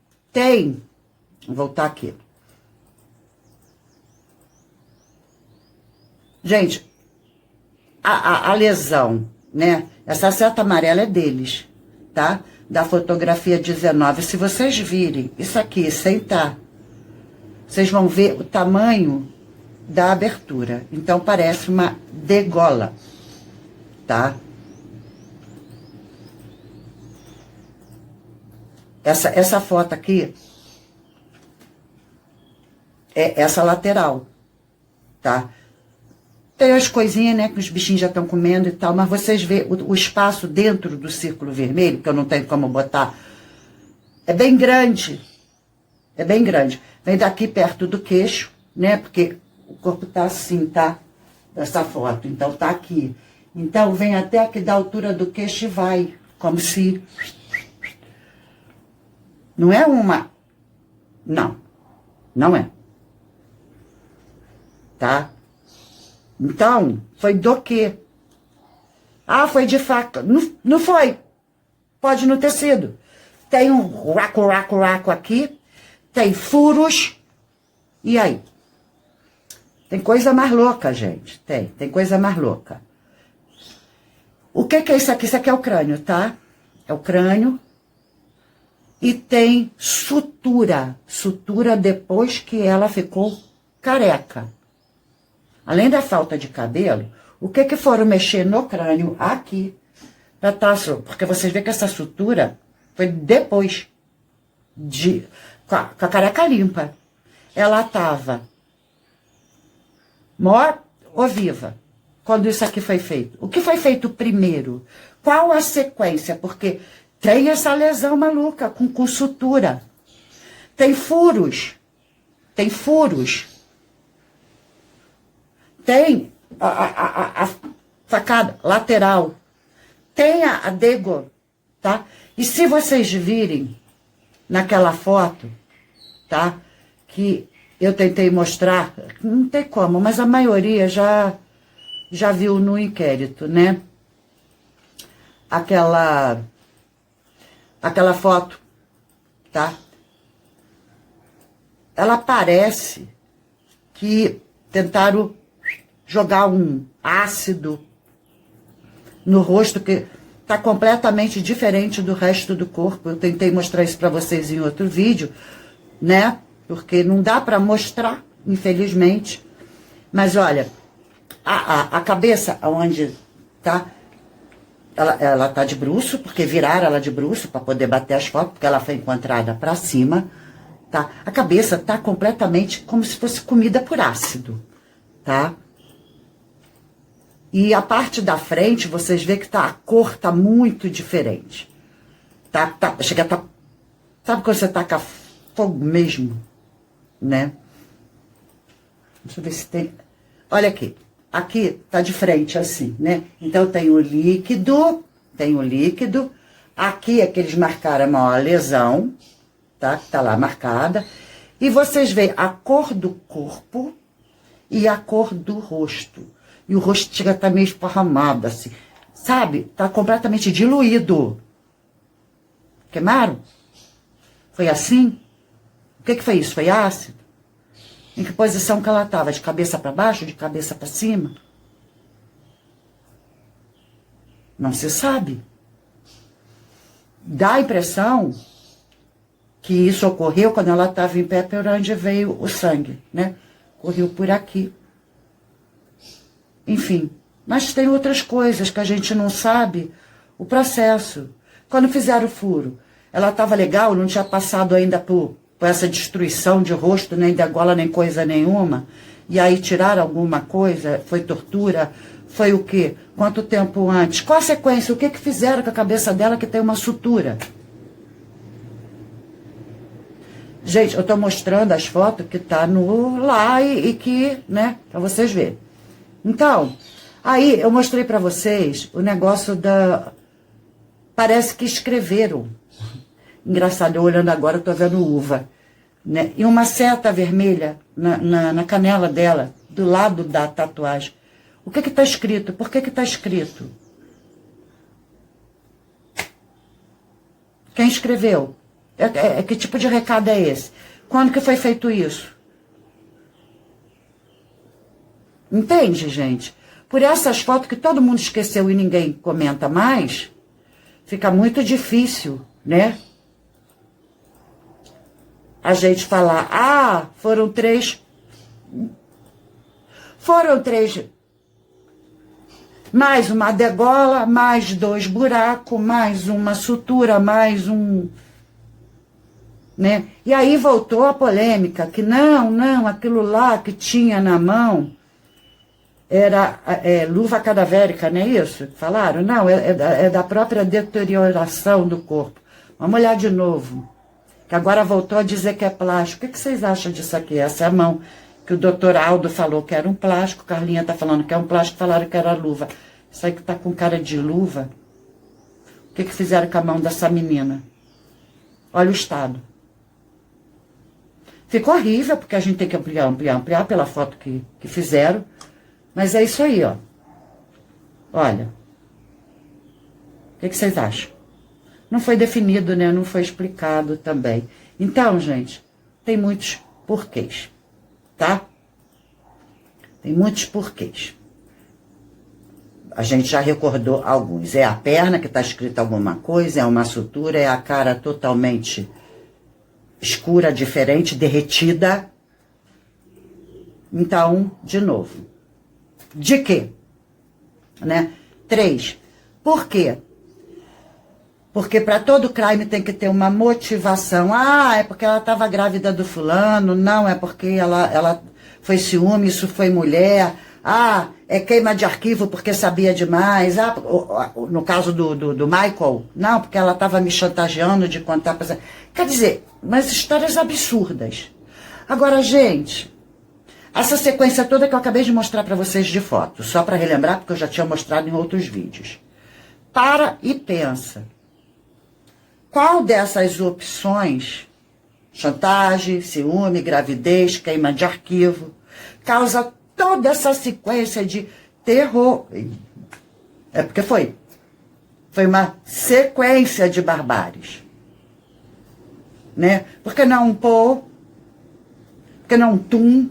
vou voltar aqui. Gente, a lesão, né? Essa seta amarela é deles, tá? Da fotografia 19. Se vocês virem isso aqui sem tá, vocês vão ver o tamanho da abertura. Então parece uma degola, tá? Essa foto aqui é essa lateral, tá? Tem as coisinhas, né, que os bichinhos já estão comendo e tal, mas vocês veem o espaço dentro do círculo vermelho, que eu não tenho como botar, é bem grande. É bem grande. Vem daqui perto do queixo, né, porque o corpo tá assim, tá? Dessa foto, então tá aqui. Então vem até aqui da altura do queixo e vai, como se... Não é uma... Não, não é. Tá? Então, foi do quê? Ah, foi de faca. Não, não foi. Pode não ter sido. Tem um raco aqui. Tem furos. E aí? Tem coisa mais louca, gente. Tem coisa mais louca. O que é isso aqui? Isso aqui é o crânio, tá? É o crânio. E tem sutura. Sutura depois que ela ficou careca. Além da falta de cabelo, o que foram mexer no crânio aqui? Porque vocês veem que essa sutura foi depois com a careca limpa. Ela estava morta ou viva quando isso aqui foi feito. O que foi feito primeiro? Qual a sequência? Porque tem essa lesão maluca com sutura. Tem furos. Tem furos. Tem a facada lateral. Tem a dego, tá? E se vocês virem naquela foto, tá? Que eu tentei mostrar, não tem como, mas a maioria já viu no inquérito, né? Aquela foto, tá? Ela parece que tentaram jogar um ácido no rosto, que tá completamente diferente do resto do corpo. Eu tentei mostrar isso para vocês em outro vídeo, né? Porque não dá para mostrar, infelizmente. Mas olha, a cabeça onde tá, ela tá de bruço, porque viraram ela de bruço para poder bater as fotos, porque ela foi encontrada para cima, tá? A cabeça tá completamente como se fosse comida por ácido, tá? E a parte da frente, vocês veem que a cor tá muito diferente. Chega a tá... Sabe quando você taca fogo mesmo? Né? Deixa eu ver se tem... Olha aqui. Aqui tá de frente assim, né? Então tem o líquido. Aqui é que eles marcaram a maior lesão, tá? Que tá lá marcada. E vocês veem a cor do corpo e a cor do rosto. E o rosto chega a estar meio esparramado, assim. Sabe? Tá completamente diluído. Queimaram? Foi assim? O que foi isso? Foi ácido? Em que posição que ela estava? De cabeça para baixo? De cabeça para cima? Não se sabe. Dá a impressão que isso ocorreu quando ela estava em pé, por onde veio o sangue, né? Correu por aqui. Enfim, mas tem outras coisas que a gente não sabe o processo. Quando fizeram o furo, ela estava legal, não tinha passado ainda por essa destruição de rosto, nem da gola, nem coisa nenhuma. E aí tiraram alguma coisa, foi tortura, foi o quê? Quanto tempo antes? Qual a sequência? O que fizeram com a cabeça dela que tem uma sutura? Gente, eu estou mostrando as fotos que tá lá e que, né, para vocês verem. Então, aí eu mostrei para vocês o negócio da... Parece que escreveram. Engraçado, eu olhando agora, eu tô vendo uva. né? E uma seta vermelha na canela dela, do lado da tatuagem. O que está escrito? Por que está escrito? Quem escreveu? Que tipo de recado é esse? Quando que foi feito isso? Entende, gente? Por essas fotos que todo mundo esqueceu e ninguém comenta mais, fica muito difícil, né? A gente falar, ah, foram três, mais uma degola, mais 2 buracos, mais uma sutura, mais um, né? E aí voltou a polêmica, que não, aquilo lá que tinha na mão era luva cadavérica, não é isso que falaram? Não, é da própria deterioração do corpo. Vamos olhar de novo, que agora voltou a dizer que é plástico. O que vocês acham disso aqui? Essa é a mão que o doutor Aldo falou que era um plástico, Carlinha está falando que é um plástico, falaram que era luva. Isso aí que está com cara de luva. O que fizeram com a mão dessa menina? Olha o estado. Ficou horrível, porque a gente tem que ampliar pela foto que fizeram. Mas é isso aí, ó. Olha. O que vocês acham? Não foi definido, né? Não foi explicado também. Então, gente, tem muitos porquês, tá? Tem muitos porquês. A gente já recordou alguns. É a perna que está escrito alguma coisa, é uma sutura, é a cara totalmente escura, diferente, derretida. Então, de novo. De quê? Né? 3. Por quê? Porque para todo crime tem que ter uma motivação. Ah, é porque ela estava grávida do fulano. Não, é porque ela foi ciúme, isso foi mulher. Ah, é queima de arquivo porque sabia demais. Ah, no caso do Michael, não, porque ela estava me chantageando de contar. Quer dizer, umas histórias absurdas. Agora, gente, essa sequência toda que eu acabei de mostrar para vocês de foto, só para relembrar, porque eu já tinha mostrado em outros vídeos. Para e pensa. Qual dessas opções, chantagem, ciúme, gravidez, queima de arquivo, causa toda essa sequência de terror? É porque foi uma sequência de barbáries. Né? Por que não um Paul? Por que não um Tum?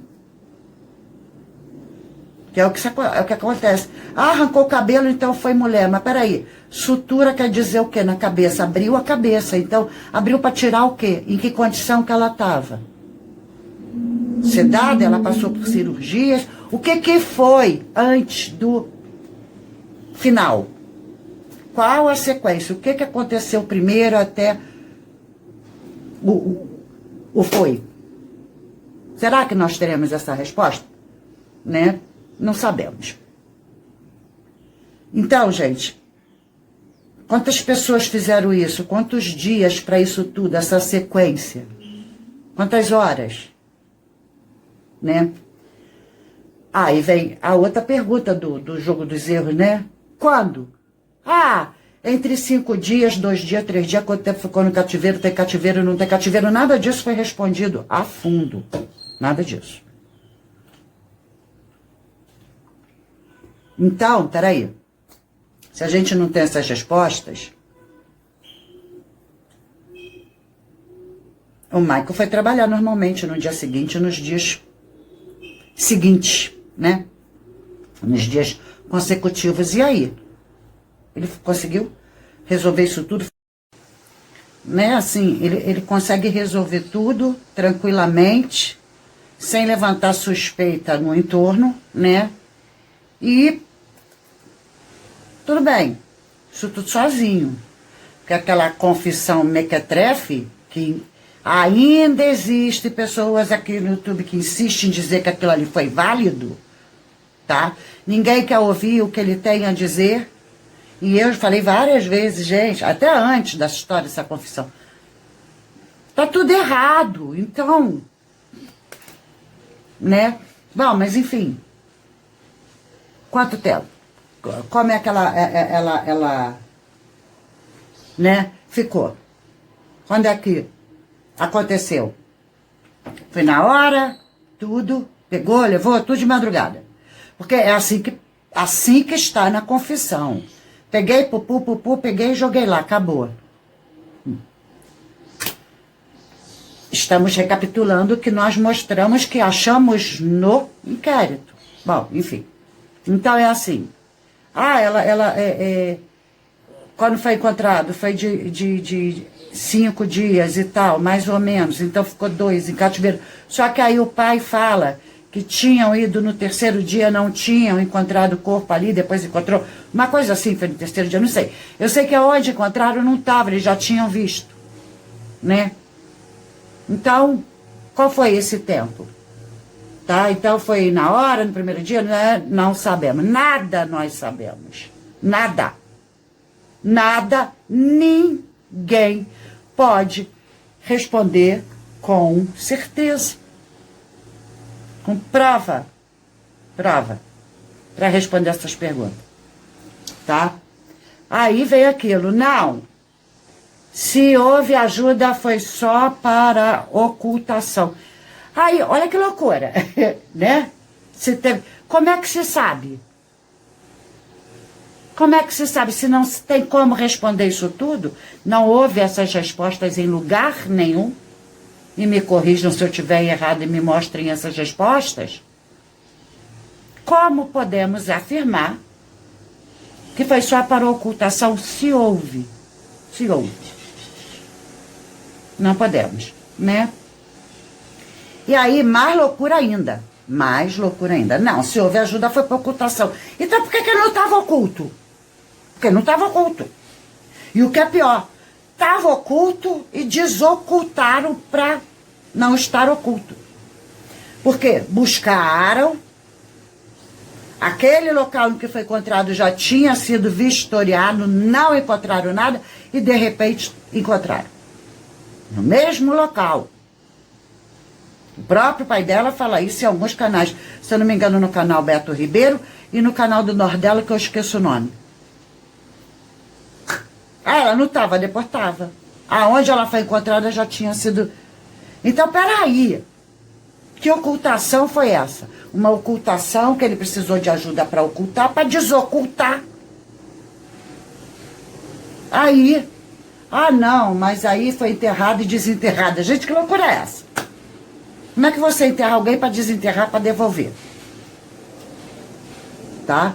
Que é o que acontece. Ah, arrancou o cabelo, então foi mulher. Mas peraí, sutura quer dizer o quê na cabeça? Abriu a cabeça. Então, abriu para tirar o quê? Em que condição que ela estava? Sedada, ela passou por cirurgias. O que foi antes do final? Qual a sequência? O que aconteceu primeiro até o foi? Será que nós teremos essa resposta? Né? Não sabemos. Então, gente, quantas pessoas fizeram isso? Quantos dias para isso tudo, essa sequência? Quantas horas? Né? Aí vem a outra pergunta do jogo dos erros, né? Quando? Ah, entre 5 dias, 2 dias, 3 dias, quanto tempo ficou no cativeiro, tem cativeiro, não tem cativeiro, nada disso foi respondido a fundo. Nada disso. Então, peraí, se a gente não tem essas respostas, o Michael foi trabalhar normalmente no dia seguinte, nos dias seguintes, né? Nos dias consecutivos. E aí? Ele conseguiu resolver isso tudo? Né? Assim, ele consegue resolver tudo tranquilamente, sem levantar suspeita no entorno, né? E tudo bem, isso tudo sozinho. Porque aquela confissão mequetrefe, que ainda existe pessoas aqui no YouTube que insistem em dizer que aquilo ali foi válido, tá? Ninguém quer ouvir o que ele tem a dizer. E eu falei várias vezes, gente, até antes dessa história, dessa confissão. Tá tudo errado, então, né? Bom, mas enfim. Quanto tempo? Como é que ela né, ficou? Quando é que aconteceu? Foi na hora, tudo, pegou, levou, tudo de madrugada. Porque é assim que está na confissão. Peguei, pupu, peguei e joguei lá, acabou. Estamos recapitulando o que nós mostramos que achamos no inquérito. Bom, enfim. Então é assim. Quando foi encontrado, foi de 5 dias e tal, mais ou menos. Então ficou 2 em cativeiro. Só que aí o pai fala que tinham ido no 3º dia, não tinham encontrado o corpo ali, depois encontrou. Uma coisa assim, foi no 3º dia, não sei. Eu sei que aonde encontraram não estava, eles já tinham visto. Né? Então, qual foi esse tempo? Tá? Então foi na hora, no 1º dia? Não sabemos. Nada nós sabemos. Nada. Nada, ninguém pode responder com certeza. Com prova. Prova. Para responder essas perguntas. Tá? Aí veio aquilo. Não. Se houve ajuda, foi só para ocultação. Aí, olha que loucura, né? Como é que se sabe? Como é que se sabe? Se não tem como responder isso tudo, não houve essas respostas em lugar nenhum, e me corrijam se eu estiver errado e me mostrem essas respostas, como podemos afirmar que foi só para ocultação se houve? Se houve. Não podemos, né? E aí, mais loucura ainda. Mais loucura ainda. Não, se houve ajuda foi para ocultação. Então por que não estava oculto? Porque não estava oculto. E o que é pior, estava oculto e desocultaram para não estar oculto. Porque buscaram, aquele local em que foi encontrado já tinha sido vistoriado, não encontraram nada e de repente encontraram. No mesmo local. O próprio pai dela fala isso em alguns canais. Se eu não me engano, no canal Beto Ribeiro e no canal do Nordela, que eu esqueço o nome. Ela não estava, depois estava. Aonde ela foi encontrada já tinha sido... Então, peraí. Que ocultação foi essa? Uma ocultação que ele precisou de ajuda para ocultar, para desocultar. Aí... não, mas aí foi enterrada e desenterrada. Gente, que loucura é essa? Como é que você enterra alguém para desenterrar, para devolver? Tá?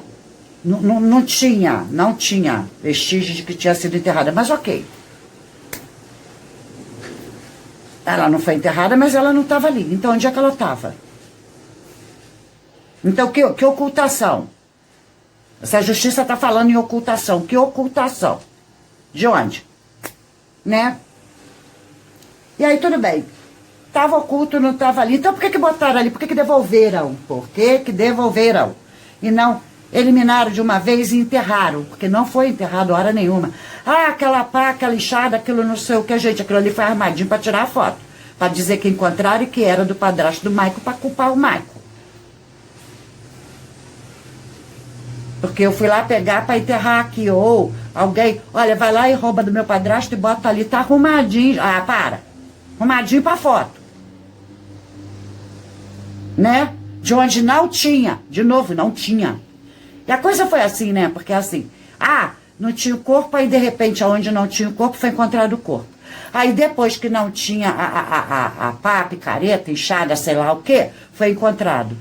Não tinha vestígios de que tinha sido enterrada, mas ok. Ela não foi enterrada, mas ela não estava ali. Então, onde é que ela estava? Então, que ocultação? Se a justiça está falando em ocultação, que ocultação? De onde? Né? E aí, tudo bem. Estava oculto, não estava ali. Então, por que botaram ali? Por que devolveram? Por que devolveram? E não eliminaram de uma vez e enterraram. Porque não foi enterrado hora nenhuma. Aquela pá, aquela lixada, aquilo não sei o que, gente. Aquilo ali foi armadinho para tirar a foto. Para dizer que encontraram e que era do padrasto do Maico para culpar o Maico. Porque eu fui lá pegar para enterrar aqui. Ou alguém, olha, vai lá e rouba do meu padrasto e bota ali. Tá arrumadinho. Para. Arrumadinho para foto. Né? De onde não tinha. De novo, não tinha. E a coisa foi assim, né? Porque assim, não tinha o corpo, aí de repente, aonde não tinha o corpo, foi encontrado o corpo. Aí depois que não tinha a pá, a picareta, inchada, sei lá o quê, foi encontrado.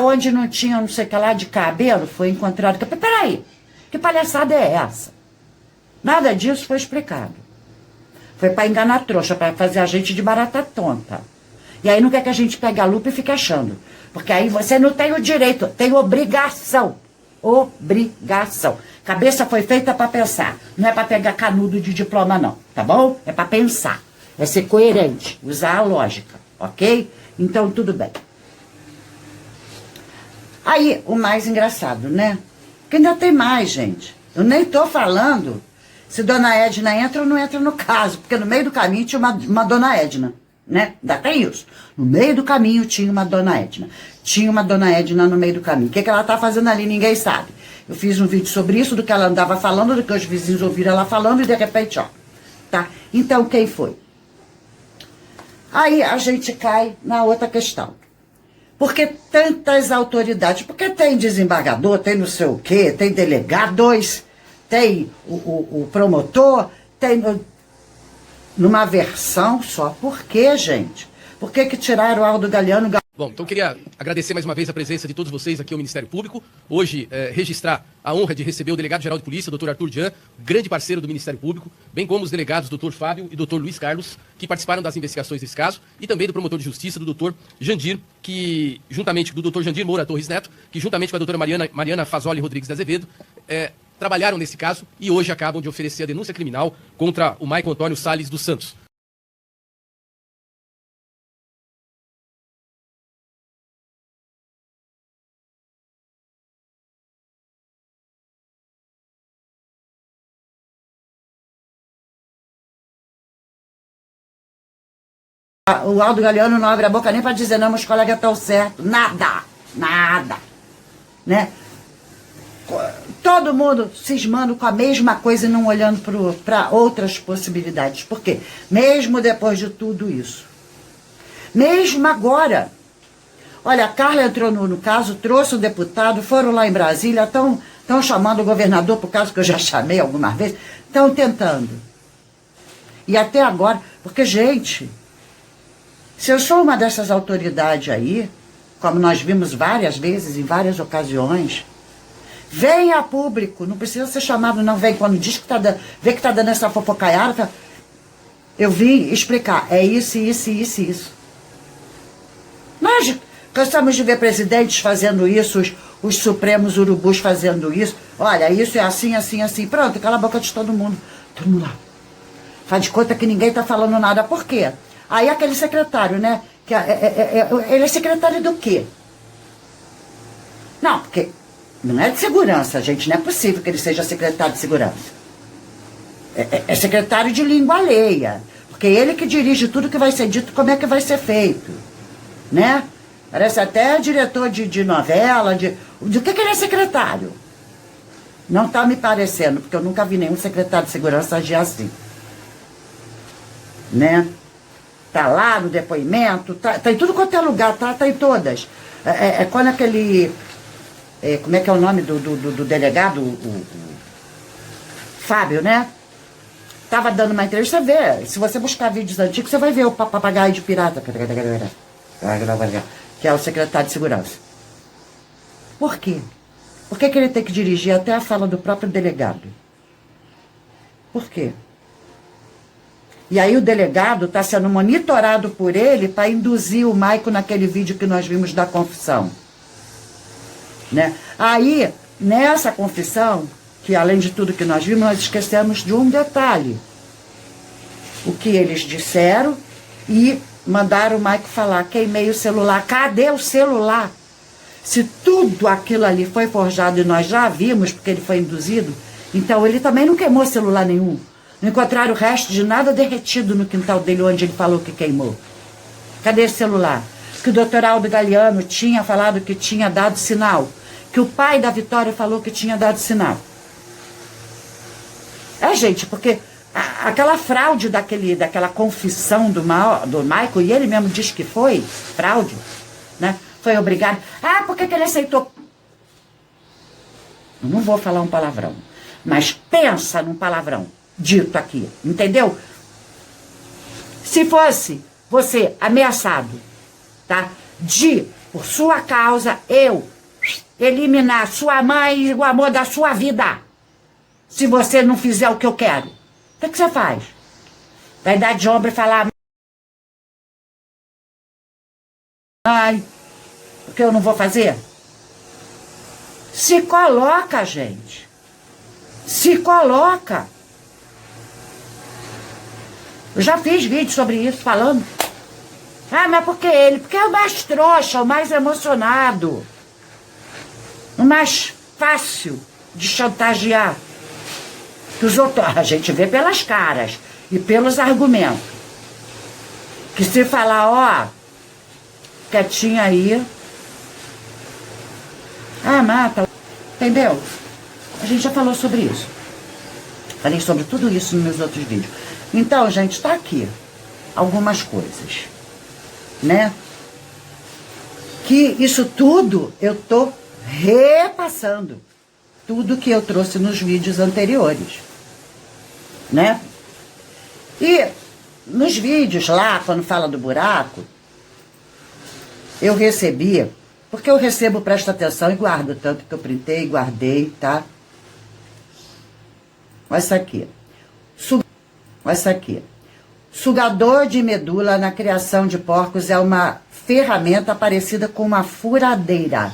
Onde não tinha não sei o que lá de cabelo, foi encontrado. Peraí, que palhaçada é essa? Nada disso foi explicado. Foi para enganar trouxa, para fazer a gente de barata tonta. E aí não quer que a gente pegue a lupa e fique achando. Porque aí você não tem o direito, tem obrigação. Obrigação. Cabeça foi feita para pensar. Não é para pegar canudo de diploma, não. Tá bom? É para pensar. É ser coerente. Usar a lógica. Ok? Então, tudo bem. Aí, o mais engraçado, né? Porque ainda tem mais, gente. Eu nem tô falando se Dona Edna entra ou não entra no caso. Porque no meio do caminho tinha uma Dona Edna. Né? Ainda tem isso. No meio do caminho tinha uma Dona Edna. Tinha uma Dona Edna no meio do caminho. O que ela tá fazendo ali, ninguém sabe. Eu fiz um vídeo sobre isso, do que ela andava falando, do que os vizinhos ouviram ela falando, e de repente, tá? Então, quem foi? Aí a gente cai na outra questão. Por que tantas autoridades? Porque tem desembargador, tem não sei o quê, tem delegados, tem o promotor, tem numa versão só. Por quê, gente? Por que tiraram o Aldo Galeano? Bom, então queria agradecer mais uma vez a presença de todos vocês aqui ao Ministério Público. Hoje, registrar a honra de receber o delegado-geral de polícia, Dr. Arthur Jean, grande parceiro do Ministério Público, bem como os delegados Dr. Fábio e Dr. Luiz Carlos, que participaram das investigações desse caso, e também do promotor de justiça, do Dr. Jandir, que juntamente do Dr. Jandir Moura Torres Neto, que juntamente com a doutora Mariana Fazoli Rodrigues de Azevedo, trabalharam nesse caso e hoje acabam de oferecer a denúncia criminal contra o Maicon Antônio Salles dos Santos. O Aldo Galeano não abre a boca nem para dizer, não, meus colegas estão certos. Nada, nada, né? Todo mundo cismando com a mesma coisa e não olhando para outras possibilidades. Por quê? Mesmo depois de tudo isso. Mesmo agora. Olha, a Carla entrou no caso, trouxe o deputado, foram lá em Brasília, estão chamando o governador, por causa que eu já chamei algumas vezes, estão tentando. E até agora, porque, gente... Se eu sou uma dessas autoridades aí, como nós vimos várias vezes, em várias ocasiões, vem a público, não precisa ser chamado, não, vem quando diz que vê que está dando essa fofocaiada, eu vim explicar, é isso, isso, isso, isso. Nós cansamos de ver presidentes fazendo isso, os supremos urubus fazendo isso, olha, isso é assim, assim, assim, pronto, cala a boca de todo mundo lá. Faz de conta que ninguém está falando nada, por quê? Aí aquele secretário, né? Ele é secretário do quê? Não, porque não é de segurança, gente. Não é possível que ele seja secretário de segurança. É secretário de língua alheia. Porque ele que dirige tudo que vai ser dito, como é que vai ser feito. Né? Parece até diretor de novela. Do que ele é secretário? Não está me parecendo, porque eu nunca vi nenhum secretário de segurança agir assim. Né? Tá lá no depoimento, tá em tudo quanto é lugar, tá em todas. Quando aquele... como é que é o nome do delegado? O Fábio, né? Tava dando uma entrevista, você vê. Se você buscar vídeos antigos, você vai ver o papagaio de pirata, que é o secretário de segurança. Por quê? Por que ele tem que dirigir até a fala do próprio delegado? Por quê? E aí o delegado está sendo monitorado por ele para induzir o Maicon naquele vídeo que nós vimos da confissão. Né? Aí, nessa confissão, que além de tudo que nós vimos, nós esquecemos de um detalhe. O que eles disseram e mandaram o Maicon falar, queimei o celular. Cadê o celular? Se tudo aquilo ali foi forjado e nós já vimos, porque ele foi induzido, então ele também não queimou celular nenhum. Não encontraram o resto de nada derretido no quintal dele, onde ele falou que queimou. Cadê esse celular? Que o doutor Aldo Galeano tinha falado que tinha dado sinal. Que o pai da Vitória falou que tinha dado sinal. Gente, porque aquela fraude daquela confissão do Maicon, e ele mesmo diz que foi fraude, né? Foi obrigado. Por que ele aceitou? Eu não vou falar um palavrão, mas pensa num palavrão dito aqui, entendeu? Se fosse você ameaçado, tá? Por sua causa, eu eliminar sua mãe e o amor da sua vida. Se você não fizer o que eu quero, o que você faz? Vai dar de ombro e falar, ai, porque eu não vou fazer? Se coloca, gente. Se coloca. Eu já fiz vídeo sobre isso, falando. Mas por que ele? Porque é o mais trouxa, o mais emocionado. O mais fácil de chantagear. Que os outros, a gente vê pelas caras e pelos argumentos. Que se falar, quietinha aí. Mata. Entendeu? A gente já falou sobre isso. Falei sobre tudo isso nos meus outros vídeos. Então, gente, está aqui algumas coisas. né? Que isso tudo eu tô repassando. Tudo que eu trouxe nos vídeos anteriores, né? E nos vídeos lá, quando fala do buraco, eu recebi, porque eu recebo, presta atenção e guardo, tanto que eu printei, guardei, tá? Olha isso aqui. Olha isso aqui. Sugador de medula na criação de porcos é uma ferramenta parecida com uma furadeira,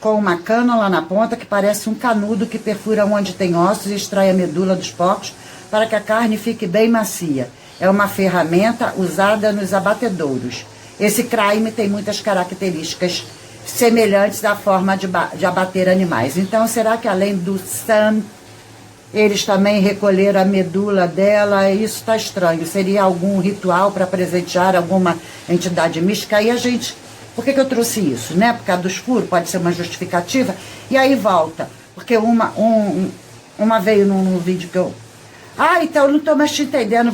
com uma cânula na ponta que parece um canudo que perfura onde tem ossos e extrai a medula dos porcos para que a carne fique bem macia. É uma ferramenta usada nos abatedouros. Esse crime tem muitas características semelhantes à forma de abater animais. Então, será que além do sangue, eles também recolheram a medula dela? Isso está estranho. Seria algum ritual para presentear alguma entidade mística? Aí a gente... Por que eu trouxe isso, né? Por causa dos furos, pode ser uma justificativa. E aí volta. Porque uma veio num vídeo que eu... Ah, então eu não estou mais te entendendo.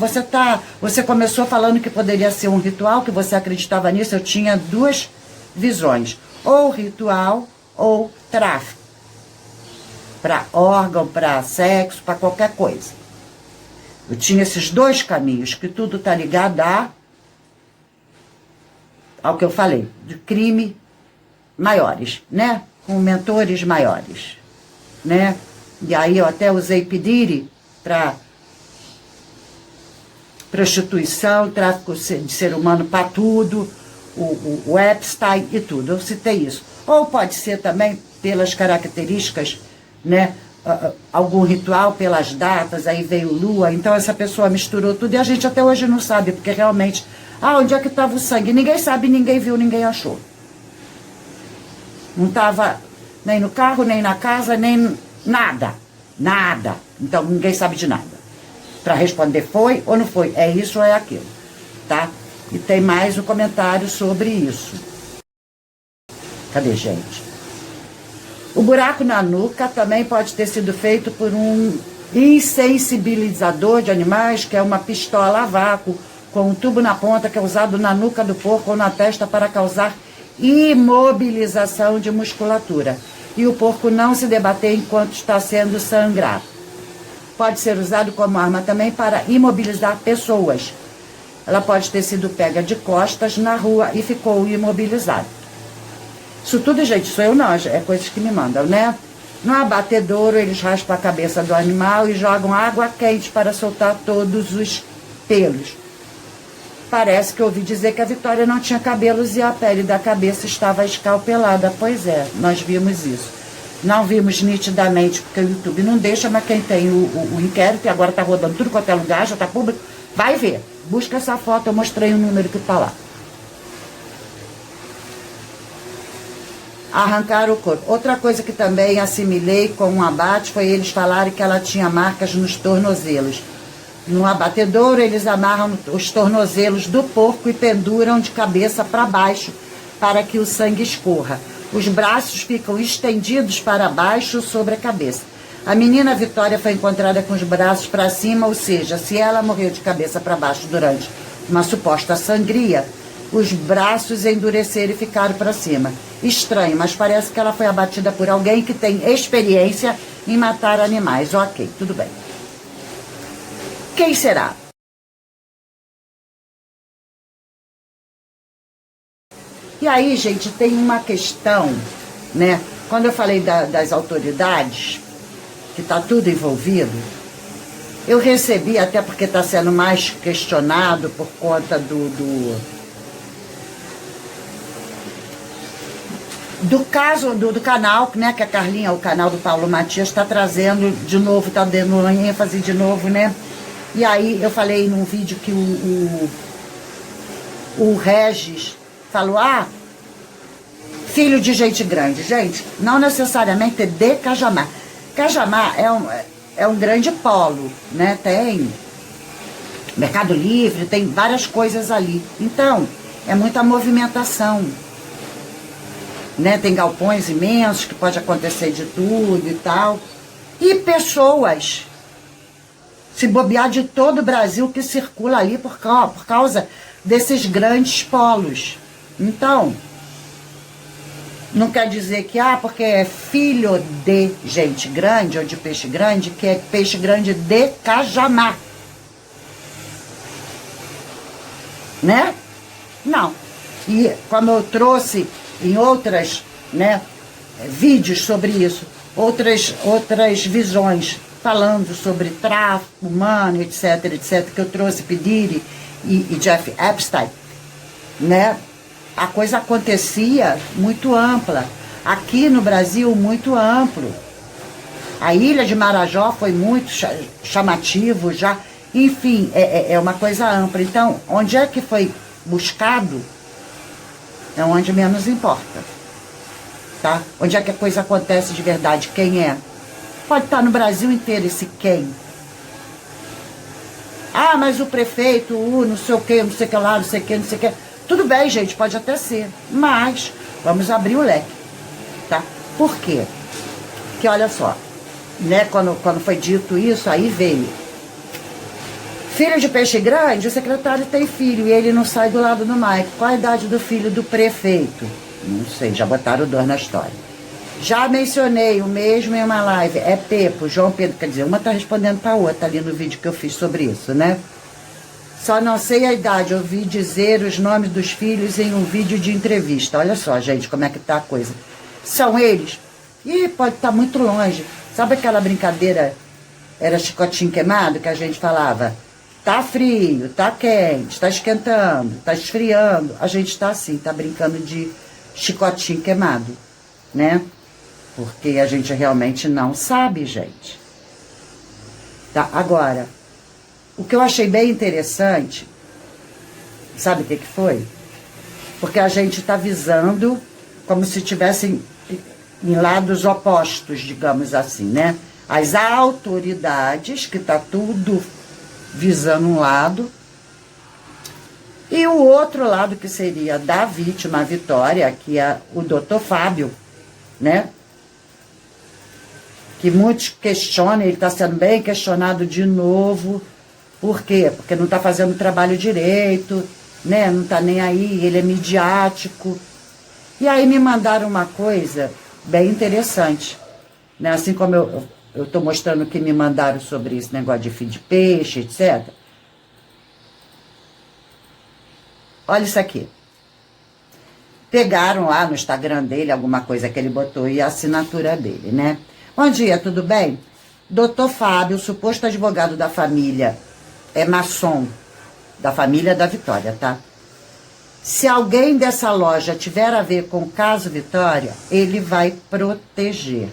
Você começou falando que poderia ser um ritual, que você acreditava nisso. Eu tinha duas visões. Ou ritual ou tráfico. Para órgão, para sexo, para qualquer coisa. Eu tinha esses dois caminhos, que tudo está ligado ao que eu falei, de crime maiores, né? Com mentores maiores, né? E aí eu até usei pedire para prostituição, tráfico de ser humano para tudo, o Epstein e tudo. Eu citei isso. Ou pode ser também pelas características, né? Algum ritual pelas datas, aí veio lua, então essa pessoa misturou tudo e a gente até hoje não sabe, porque realmente, onde é que estava o sangue? Ninguém sabe, ninguém viu, ninguém achou. Não estava nem no carro, nem na casa, nem nada, nada. Então ninguém sabe de nada. Para responder foi ou não foi, é isso ou é aquilo, tá? E tem mais um comentário sobre isso. Cadê, gente? O buraco na nuca também pode ter sido feito por um insensibilizador de animais, que é uma pistola a vácuo, com um tubo na ponta que é usado na nuca do porco ou na testa para causar imobilização de musculatura. E o porco não se debater enquanto está sendo sangrado. Pode ser usado como arma também para imobilizar pessoas. Ela pode ter sido pega de costas na rua e ficou imobilizada. Isso tudo, gente, sou eu não, é coisas que me mandam, né? No abatedouro, eles raspam a cabeça do animal e jogam água quente para soltar todos os pelos. Parece que eu ouvi dizer que a Vitória não tinha cabelos e a pele da cabeça estava escalpelada. Pois é, nós vimos isso. Não vimos nitidamente, porque o YouTube não deixa, mas quem tem o inquérito, e agora está rodando tudo quanto é lugar, já está público, vai ver. Busca essa foto, eu mostrei o número que está lá. Arrancar o corpo. Outra coisa que também assimilei com um abate foi eles falarem que ela tinha marcas nos tornozelos. No abatedouro, eles amarram os tornozelos do porco e penduram de cabeça para baixo para que o sangue escorra. Os braços ficam estendidos para baixo sobre a cabeça. A menina Vitória foi encontrada com os braços para cima, ou seja, se ela morreu de cabeça para baixo durante uma suposta sangria, os braços endureceram e ficaram para cima. Estranho, mas parece que ela foi abatida por alguém que tem experiência em matar animais. Ok, tudo bem. Quem será? E aí, gente, tem uma questão, né? Quando eu falei das autoridades, que está tudo envolvido, eu recebi, até porque está sendo mais questionado por conta do caso do canal, né, que a Carlinha, o canal do Paulo Matias, está trazendo de novo, está dando ênfase de novo, né? E aí eu falei num vídeo que o Regis falou, filho de gente grande. Gente, não necessariamente de Cajamar. Cajamar é um grande polo, né? Tem Mercado Livre, tem várias coisas ali. Então, é muita movimentação. Né? Tem galpões imensos que pode acontecer de tudo e tal. E pessoas, se bobear de todo o Brasil que circula ali por causa desses grandes polos. Então, não quer dizer que, porque é filho de gente grande ou de peixe grande, que é peixe grande de Cajamar. Né? Não. E como eu trouxe em outras, né, vídeos sobre isso, outras visões falando sobre tráfico humano, etc, que eu trouxe Pediri e Jeff Epstein, né? A coisa acontecia muito ampla. Aqui no Brasil, muito amplo. A ilha de Marajó foi muito chamativo já. Enfim, é uma coisa ampla. Então, onde é que foi buscado é onde menos importa. Tá? Onde é que a coisa acontece de verdade? Quem é? Pode estar no Brasil inteiro esse quem. Mas o prefeito, não sei o que, não sei o que lá, não sei o que, não sei o que. Tudo bem, gente, pode até ser. Mas vamos abrir o leque. Tá? Por quê? Porque olha só, né, quando foi dito isso, aí veio. Filho de peixe grande, o secretário tem filho e ele não sai do lado do Mike. Qual a idade do filho do prefeito? Não sei, já botaram dor na história. Já mencionei o mesmo em uma live. É Pepo, João Pedro, quer dizer, uma tá respondendo pra outra ali no vídeo que eu fiz sobre isso, né? Só não sei a idade, ouvi dizer os nomes dos filhos em um vídeo de entrevista. Olha só, gente, como é que tá a coisa. São eles? Ih, pode estar muito longe. Sabe aquela brincadeira, era chicotinho queimado, que a gente falava? Tá frio, tá quente, tá esquentando, tá esfriando. A gente tá assim, tá brincando de chicotinho queimado, né? Porque a gente realmente não sabe, gente. Tá, agora, o que eu achei bem interessante, sabe o que foi? Porque a gente tá visando como se tivessem em lados opostos, digamos assim, né? As autoridades, que tá tudo visando um lado, e o outro lado que seria da vítima, a Vitória, que é o doutor Fábio, né? Que muitos questionam, ele está sendo bem questionado de novo. Por quê? Porque não está fazendo o trabalho direito, né? Não está nem aí, ele é midiático. E aí me mandaram uma coisa bem interessante, né? Assim como eu estou mostrando que me mandaram sobre esse negócio de fio de peixe, etc. Olha isso aqui. Pegaram lá no Instagram dele alguma coisa que ele botou e a assinatura dele, né? Bom dia, tudo bem? Doutor Fábio, suposto advogado da família, é maçom, da família da Vitória, tá? Se alguém dessa loja tiver a ver com o caso Vitória, ele vai proteger.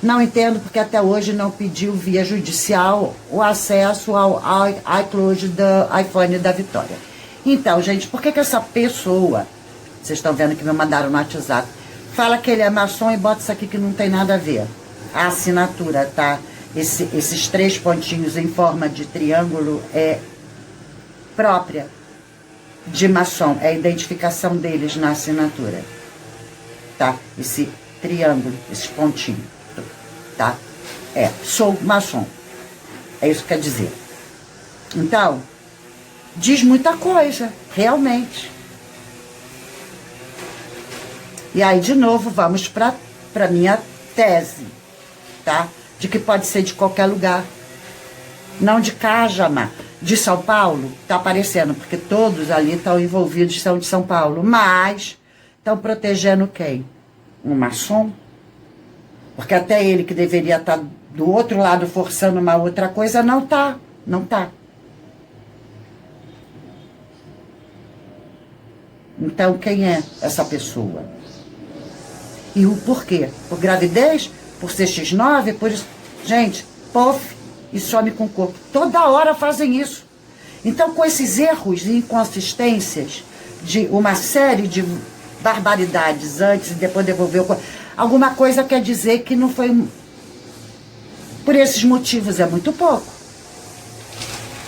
Não entendo porque até hoje não pediu via judicial o acesso ao iCloud do iPhone da Vitória. Então, gente, por que essa pessoa, vocês estão vendo que me mandaram no WhatsApp, fala que ele é maçom e bota isso aqui que não tem nada a ver? A assinatura, tá? Esses 3 pontinhos em forma de triângulo é própria de maçom, é a identificação deles na assinatura, tá? Esse triângulo, esses pontinhos, tá? Sou maçom, é isso que quer dizer. Então, diz muita coisa, realmente. E aí, de novo, vamos para minha tese, tá? De que pode ser de qualquer lugar. Não de Cajamar. De São Paulo, tá aparecendo, porque todos ali estão envolvidos, são de São Paulo. Mas estão protegendo quem? Um maçom? Porque até ele, que deveria estar do outro lado forçando uma outra coisa, não tá. Não tá. Então, quem é essa pessoa? E o porquê? Por gravidez? Por ser X9? Por isso? Gente, pof, e some com o corpo. Toda hora fazem isso. Então, com esses erros e inconsistências de uma série de barbaridades antes e depois devolver o corpo, alguma coisa quer dizer que não foi por esses motivos, é muito pouco.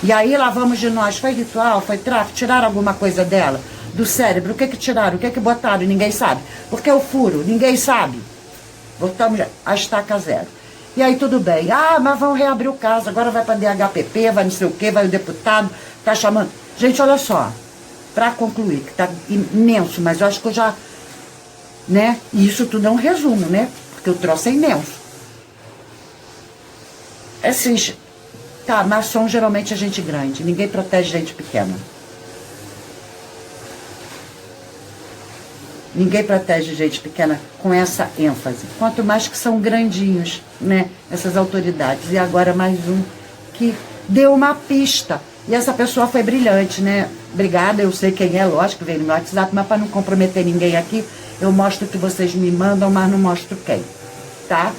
E aí lá vamos de nós, foi ritual, foi tráfico, tiraram alguma coisa dela, do cérebro, o que tiraram, o que botaram, ninguém sabe. Porque o furo, ninguém sabe. Voltamos a estaca zero. E aí tudo bem, mas vão reabrir o caso, agora vai para DHPP, vai não sei o quê, vai o deputado, tá chamando. Gente, olha só, para concluir, que tá imenso, mas eu acho que eu já, né? E isso tudo é um resumo, né? Porque o troço é imenso. Esses, tá, maçom geralmente é gente grande, ninguém protege gente pequena. Ninguém protege gente pequena com essa ênfase. Quanto mais que são grandinhos, né? Essas autoridades. E agora mais um que deu uma pista. E essa pessoa foi brilhante, né? Obrigada, eu sei quem é, lógico, veio no meu WhatsApp, mas para não comprometer ninguém aqui, eu mostro o que vocês me mandam, mas não mostro quem, tá?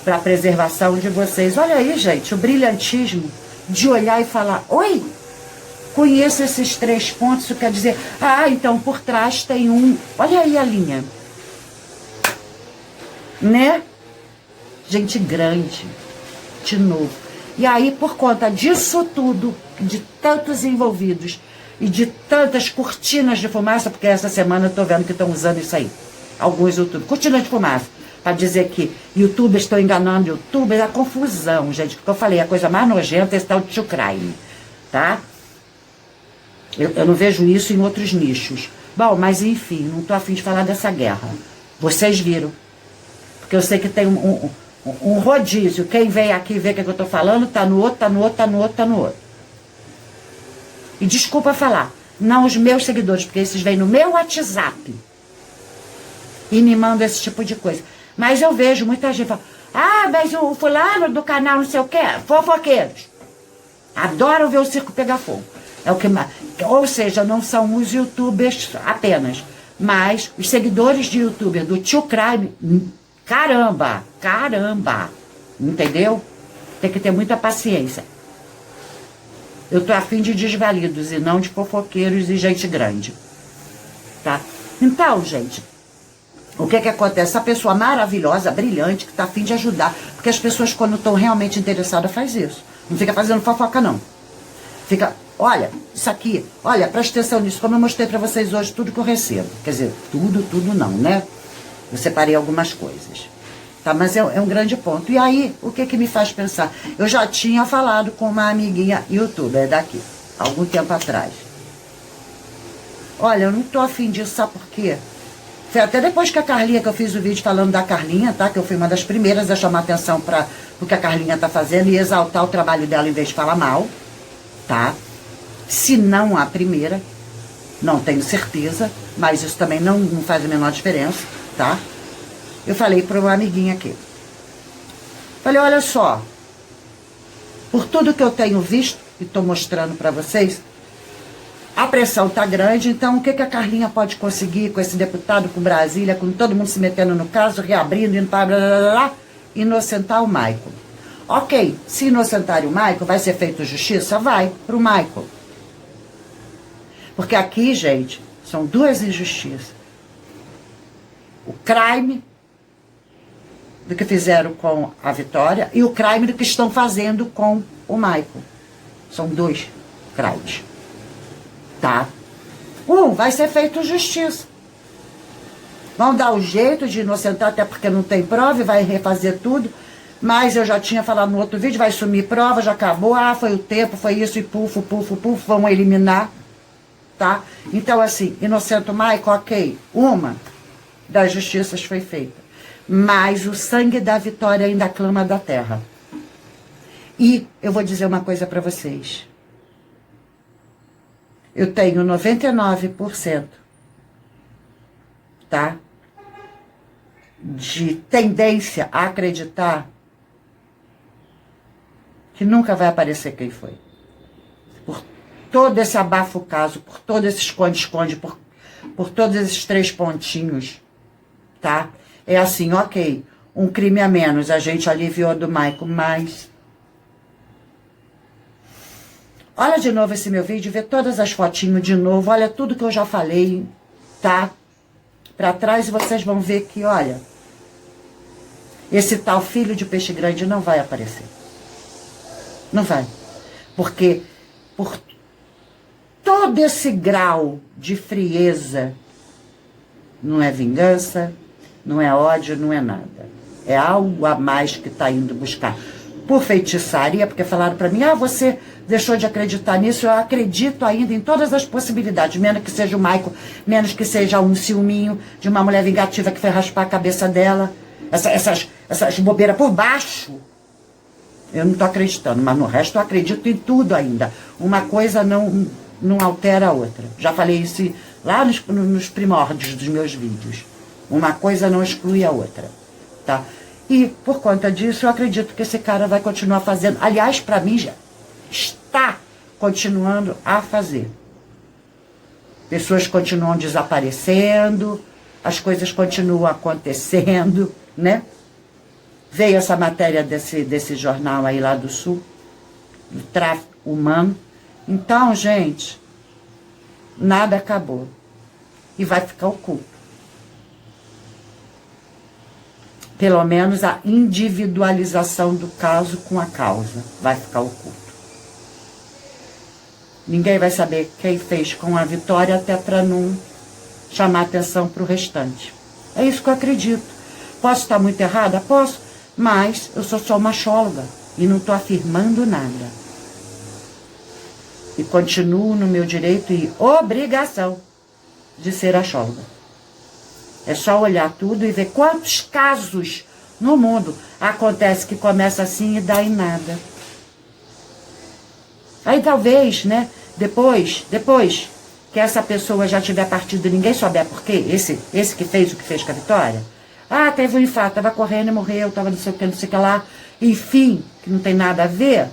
Para preservação de vocês. Olha aí, gente, o brilhantismo de olhar e falar, oi, conheço esses 3 pontos, isso quer dizer, ah, então por trás tem um, olha aí a linha, né? Gente grande, de novo. E aí, por conta disso tudo, de tantos envolvidos e de tantas cortinas de fumaça, porque essa semana eu tô vendo que estão usando isso aí, alguns youtubers, cortinas de fumaça, para dizer que youtubers estão enganando youtubers, a confusão, gente, porque eu falei, a coisa mais nojenta é esse tal de true crime, tá? Eu não vejo isso em outros nichos. Bom, mas enfim, não tô a fim de falar dessa guerra. Vocês viram. Porque eu sei que tem um rodízio. Quem vem aqui ver o que eu tô falando, tá no outro, tá no outro, tá no outro, tá no outro. E desculpa falar, não os meus seguidores, porque esses vêm no meu WhatsApp e me mandam esse tipo de coisa. Mas eu vejo muita gente falando, ah, mas o fulano do canal não sei o quê, fofoqueiros. Adoram ver o circo pegar fogo. É o que mais. Ou seja, não são os youtubers apenas, mas os seguidores de youtuber do True Crime, caramba, entendeu? Tem que ter muita paciência. Eu tô a fim de desvalidos e não de fofoqueiros e gente grande, tá? Então, gente, o que acontece? Essa pessoa maravilhosa, brilhante, que tá a fim de ajudar, porque as pessoas quando estão realmente interessadas faz isso, não fica fazendo fofoca não, fica... Olha, isso aqui, olha, presta atenção nisso, como eu mostrei pra vocês hoje, tudo que eu recebo. Quer dizer, tudo não, né? Eu separei algumas coisas. Tá, mas é um grande ponto. E aí, o que me faz pensar? Eu já tinha falado com uma amiguinha youtuber daqui, algum tempo atrás. Olha, eu não tô afim disso, sabe por quê? Foi até depois que a Carlinha, que eu fiz o vídeo falando da Carlinha, tá? Que eu fui uma das primeiras a chamar atenção para o que a Carlinha tá fazendo e exaltar o trabalho dela em vez de falar mal, tá? Se não a primeira, não tenho certeza, mas isso também não faz a menor diferença, tá? Eu falei para uma amiguinha aqui. Falei, olha só, por tudo que eu tenho visto e estou mostrando para vocês, a pressão tá grande, então o que a Carlinha pode conseguir com esse deputado, com Brasília, com todo mundo se metendo no caso, reabrindo, indo para blá, blá, blá, blá, inocentar o Michael. Ok, se inocentarem o Michael, vai ser feito justiça? Vai, pro Michael. Porque aqui, gente, são 2 injustiças. O crime do que fizeram com a Vitória e o crime do que estão fazendo com o Michael. São 2 crimes. Tá? Vai ser feito justiça. Vão dar o jeito de inocentar, até porque não tem prova e vai refazer tudo. Mas eu já tinha falado no outro vídeo, vai sumir prova, já acabou. Ah, foi o tempo, foi isso e pufo, vão eliminar. Tá? Então, assim, inocente o Michael, ok, uma das justiças foi feita. Mas o sangue da Vitória ainda clama da terra. E eu vou dizer uma coisa para vocês. Eu tenho 99%, tá? De tendência a acreditar que nunca vai aparecer quem foi. Por todo esse abafo caso, por todo esse esconde-esconde, por todos esses 3 pontinhos, tá? É assim, ok, um crime a menos, a gente aliviou do Michael, mas... Olha de novo esse meu vídeo, vê todas as fotinhas de novo, olha tudo que eu já falei, tá? Pra trás e vocês vão ver que, olha, esse tal filho de peixe grande não vai aparecer. Não vai. Porque por todo esse grau de frieza, não é vingança, não é ódio, não é nada. É algo a mais que está indo buscar. Por feitiçaria, porque falaram para mim, você deixou de acreditar nisso. Eu acredito ainda em todas as possibilidades, menos que seja o Michael, menos que seja um ciúminho de uma mulher vingativa que foi raspar a cabeça dela, essas bobeiras por baixo. Eu não estou acreditando, mas no resto eu acredito em tudo ainda. Uma coisa não altera a outra. Já falei isso lá nos primórdios dos meus vídeos. Uma coisa não exclui a outra, tá? E por conta disso eu acredito que esse cara vai continuar fazendo. Aliás, para mim já está continuando a fazer. Pessoas continuam desaparecendo, as coisas continuam acontecendo, né? Veio essa matéria desse jornal aí lá do Sul, do tráfico humano. Então, gente, nada acabou. E vai ficar oculto. Pelo menos a individualização do caso com a causa vai ficar oculto. Ninguém vai saber quem fez com a Vitória, até para não chamar atenção para o restante. É isso que eu acredito. Posso estar muito errada? Posso. Mas eu sou só uma machóloga e não estou afirmando nada. E continuo no meu direito e obrigação de ser achóloga. É só olhar tudo e ver quantos casos no mundo acontece que começa assim e dá em nada. Aí talvez, né, depois que essa pessoa já tiver partido e ninguém souber por quê, esse que fez o que fez com a Vitória, teve um infarto, tava correndo e morreu, tava não sei o que lá, enfim, que não tem nada a ver,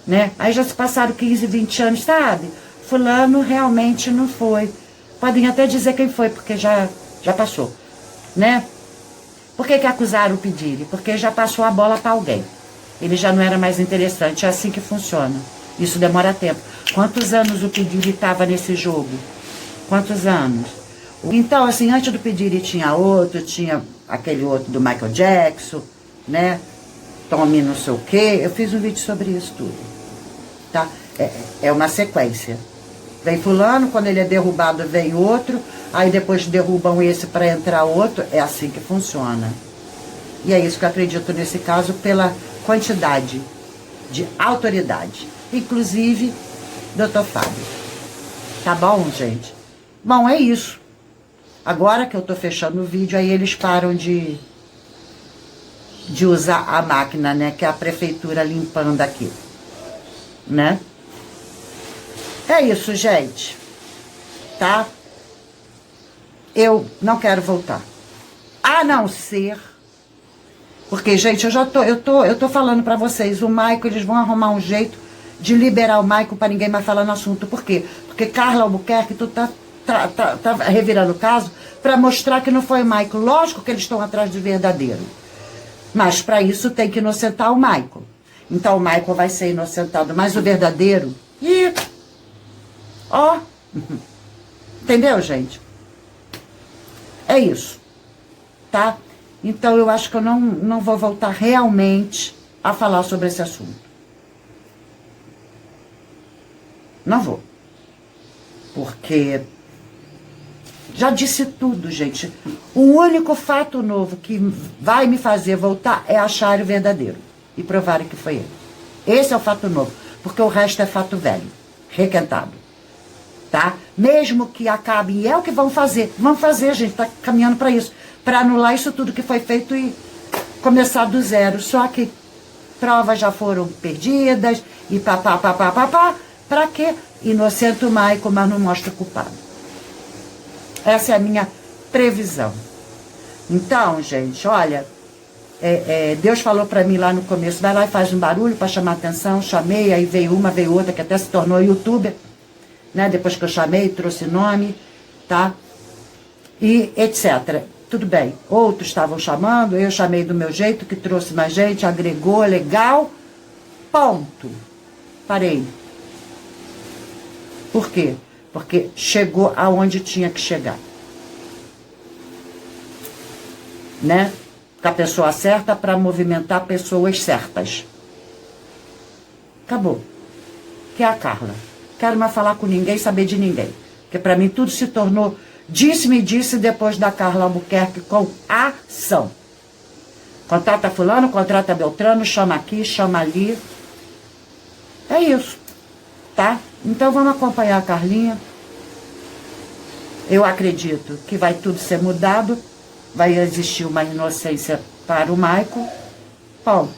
né? Aí já se passaram 15, 20 anos, sabe? Fulano realmente não foi. Podem até dizer quem foi, porque já passou, né? Por que acusaram o Pediri? Porque já passou a bola para alguém. Ele já não era mais interessante, é assim que funciona. Isso demora tempo. Quantos anos o Pediri estava nesse jogo? Quantos anos? Então, assim, antes do Pediri tinha aquele outro do Michael Jackson, né? Tommy não sei o quê. Eu fiz um vídeo sobre isso tudo, tá? É uma sequência. Vem fulano, quando ele é derrubado vem outro, aí depois derrubam esse para entrar outro. É assim que funciona. E é isso que eu acredito nesse caso, pela quantidade de autoridade. Inclusive, Dr. Fábio. Tá bom, gente? Bom, é isso. Agora que eu tô fechando o vídeo, aí eles param de usar a máquina, né? Que é a prefeitura limpando aqui, né? É isso, gente. Tá? Eu não quero voltar. A não ser... Porque, gente, eu tô falando pra vocês, o Michael, eles vão arrumar um jeito de liberar o Michael pra ninguém mais falar no assunto. Por quê? Porque Carla Albuquerque, tu tá revirando o caso para mostrar que não foi o Michael. Lógico que eles estão atrás do verdadeiro. Mas para isso tem que inocentar o Michael. Então o Michael vai ser inocentado. Mas o verdadeiro... Entendeu, gente? É isso. Tá? Então eu acho que eu não vou voltar realmente a falar sobre esse assunto. Não vou. Porque... já disse tudo, gente. O único fato novo que vai me fazer voltar é achar o verdadeiro. E provarem que foi ele. Esse é o fato novo. Porque o resto é fato velho. Requentado. Tá? Mesmo que acabe. E é o que vão fazer. Vão fazer, gente. Tá caminhando para isso. Para anular isso tudo que foi feito e começar do zero. Só que provas já foram perdidas. E papá. Pra quê? Inocenta o Michael, mas não mostra o culpado. Essa é a minha previsão. Então, gente, olha, Deus falou pra mim lá no começo, vai lá e faz um barulho pra chamar atenção. Chamei, aí veio uma, veio outra, que até se tornou youtuber, né? Depois que eu chamei, trouxe nome, tá? E etc. Tudo bem. Outros estavam chamando, eu chamei do meu jeito, que trouxe mais gente, agregou, legal. Ponto. Parei. Por quê? Porque chegou aonde tinha que chegar. Né? Com a pessoa certa para movimentar pessoas certas. Acabou. Que é a Carla. Quero mais falar com ninguém, saber de ninguém. Porque para mim tudo se tornou disse-me disse depois da Carla Albuquerque com ação. Contrata fulano, contrata Beltrano, chama aqui, chama ali. É É isso, tá? Então vamos acompanhar a Carlinha. Eu acredito que vai tudo ser mudado, vai existir uma inocência para o Michael, ponto.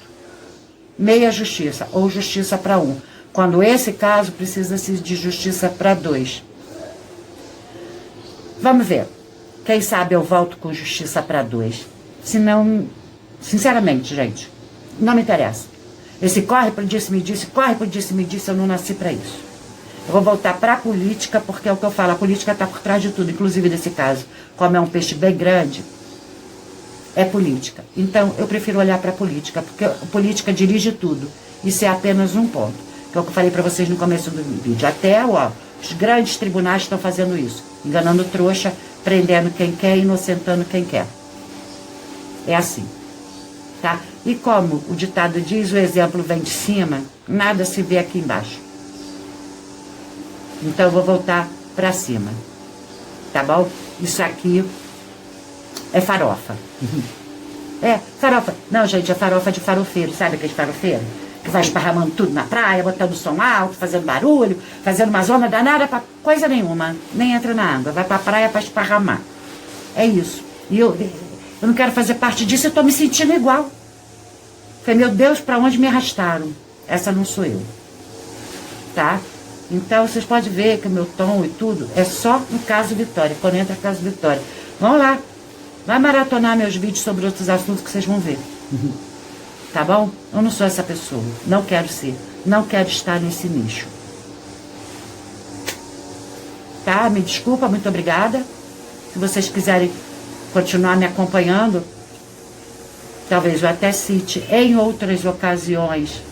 Meia justiça, ou justiça para um. Quando esse caso precisa-se de justiça para dois. Vamos ver. Quem sabe eu volto com justiça para dois. Se não, sinceramente, gente, não me interessa. Esse corre pro disse-me-disse, corre pro disse-me-disse, eu não nasci para isso. Eu vou voltar para a política, porque é o que eu falo, a política está por trás de tudo, inclusive nesse caso. Como é um peixe bem grande, é política. Então, eu prefiro olhar para a política, porque a política dirige tudo. Isso é apenas um ponto, que é o que eu falei para vocês no começo do vídeo. Até, os grandes tribunais estão fazendo isso, enganando trouxa, prendendo quem quer, inocentando quem quer. É assim, tá? E como o ditado diz, o exemplo vem de cima, nada se vê aqui embaixo. Então eu vou voltar pra cima, tá bom? Isso aqui é farofa. É, farofa. Não, gente, é farofa de farofeiro. Sabe aquele farofeiro? Que vai esparramando tudo na praia, botando som alto, fazendo barulho, fazendo uma zona danada pra coisa nenhuma. Nem entra na água, vai pra praia pra esparramar. É isso. E eu não quero fazer parte disso, eu tô me sentindo igual. Falei, meu Deus, pra onde me arrastaram? Essa não sou eu. Tá? Então, vocês podem ver que o meu tom e tudo é só no caso Vitória, quando entra o caso Vitória. Vamos lá, vai maratonar meus vídeos sobre outros assuntos que vocês vão ver. Tá bom? Eu não sou essa pessoa, não quero ser, não quero estar nesse nicho. Tá? Me desculpa, muito obrigada. Se vocês quiserem continuar me acompanhando, talvez eu até cite em outras ocasiões,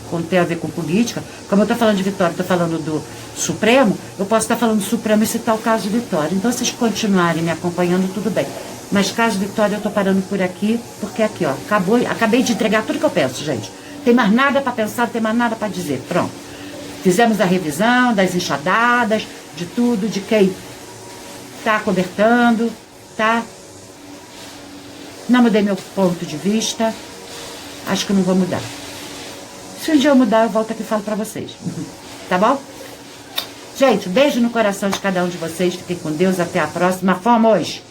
quando tem a ver com política, como eu estou falando de Vitória, estou falando do Supremo, eu posso estar falando do Supremo e citar o caso Vitória. Então, se vocês continuarem me acompanhando, tudo bem. Mas caso Vitória, eu estou parando por aqui, porque aqui, ó, acabei de entregar tudo que eu penso, gente. Tem mais nada para pensar, tem mais nada para dizer. Pronto. Fizemos a revisão das enxadadas, de tudo, de quem está cobertando, tá? Não mudei meu ponto de vista. Acho que não vou mudar. Se um dia eu mudar, eu volto aqui e falo pra vocês. Tá bom? Gente, beijo no coração de cada um de vocês. Fiquem com Deus. Até a próxima. Fomos!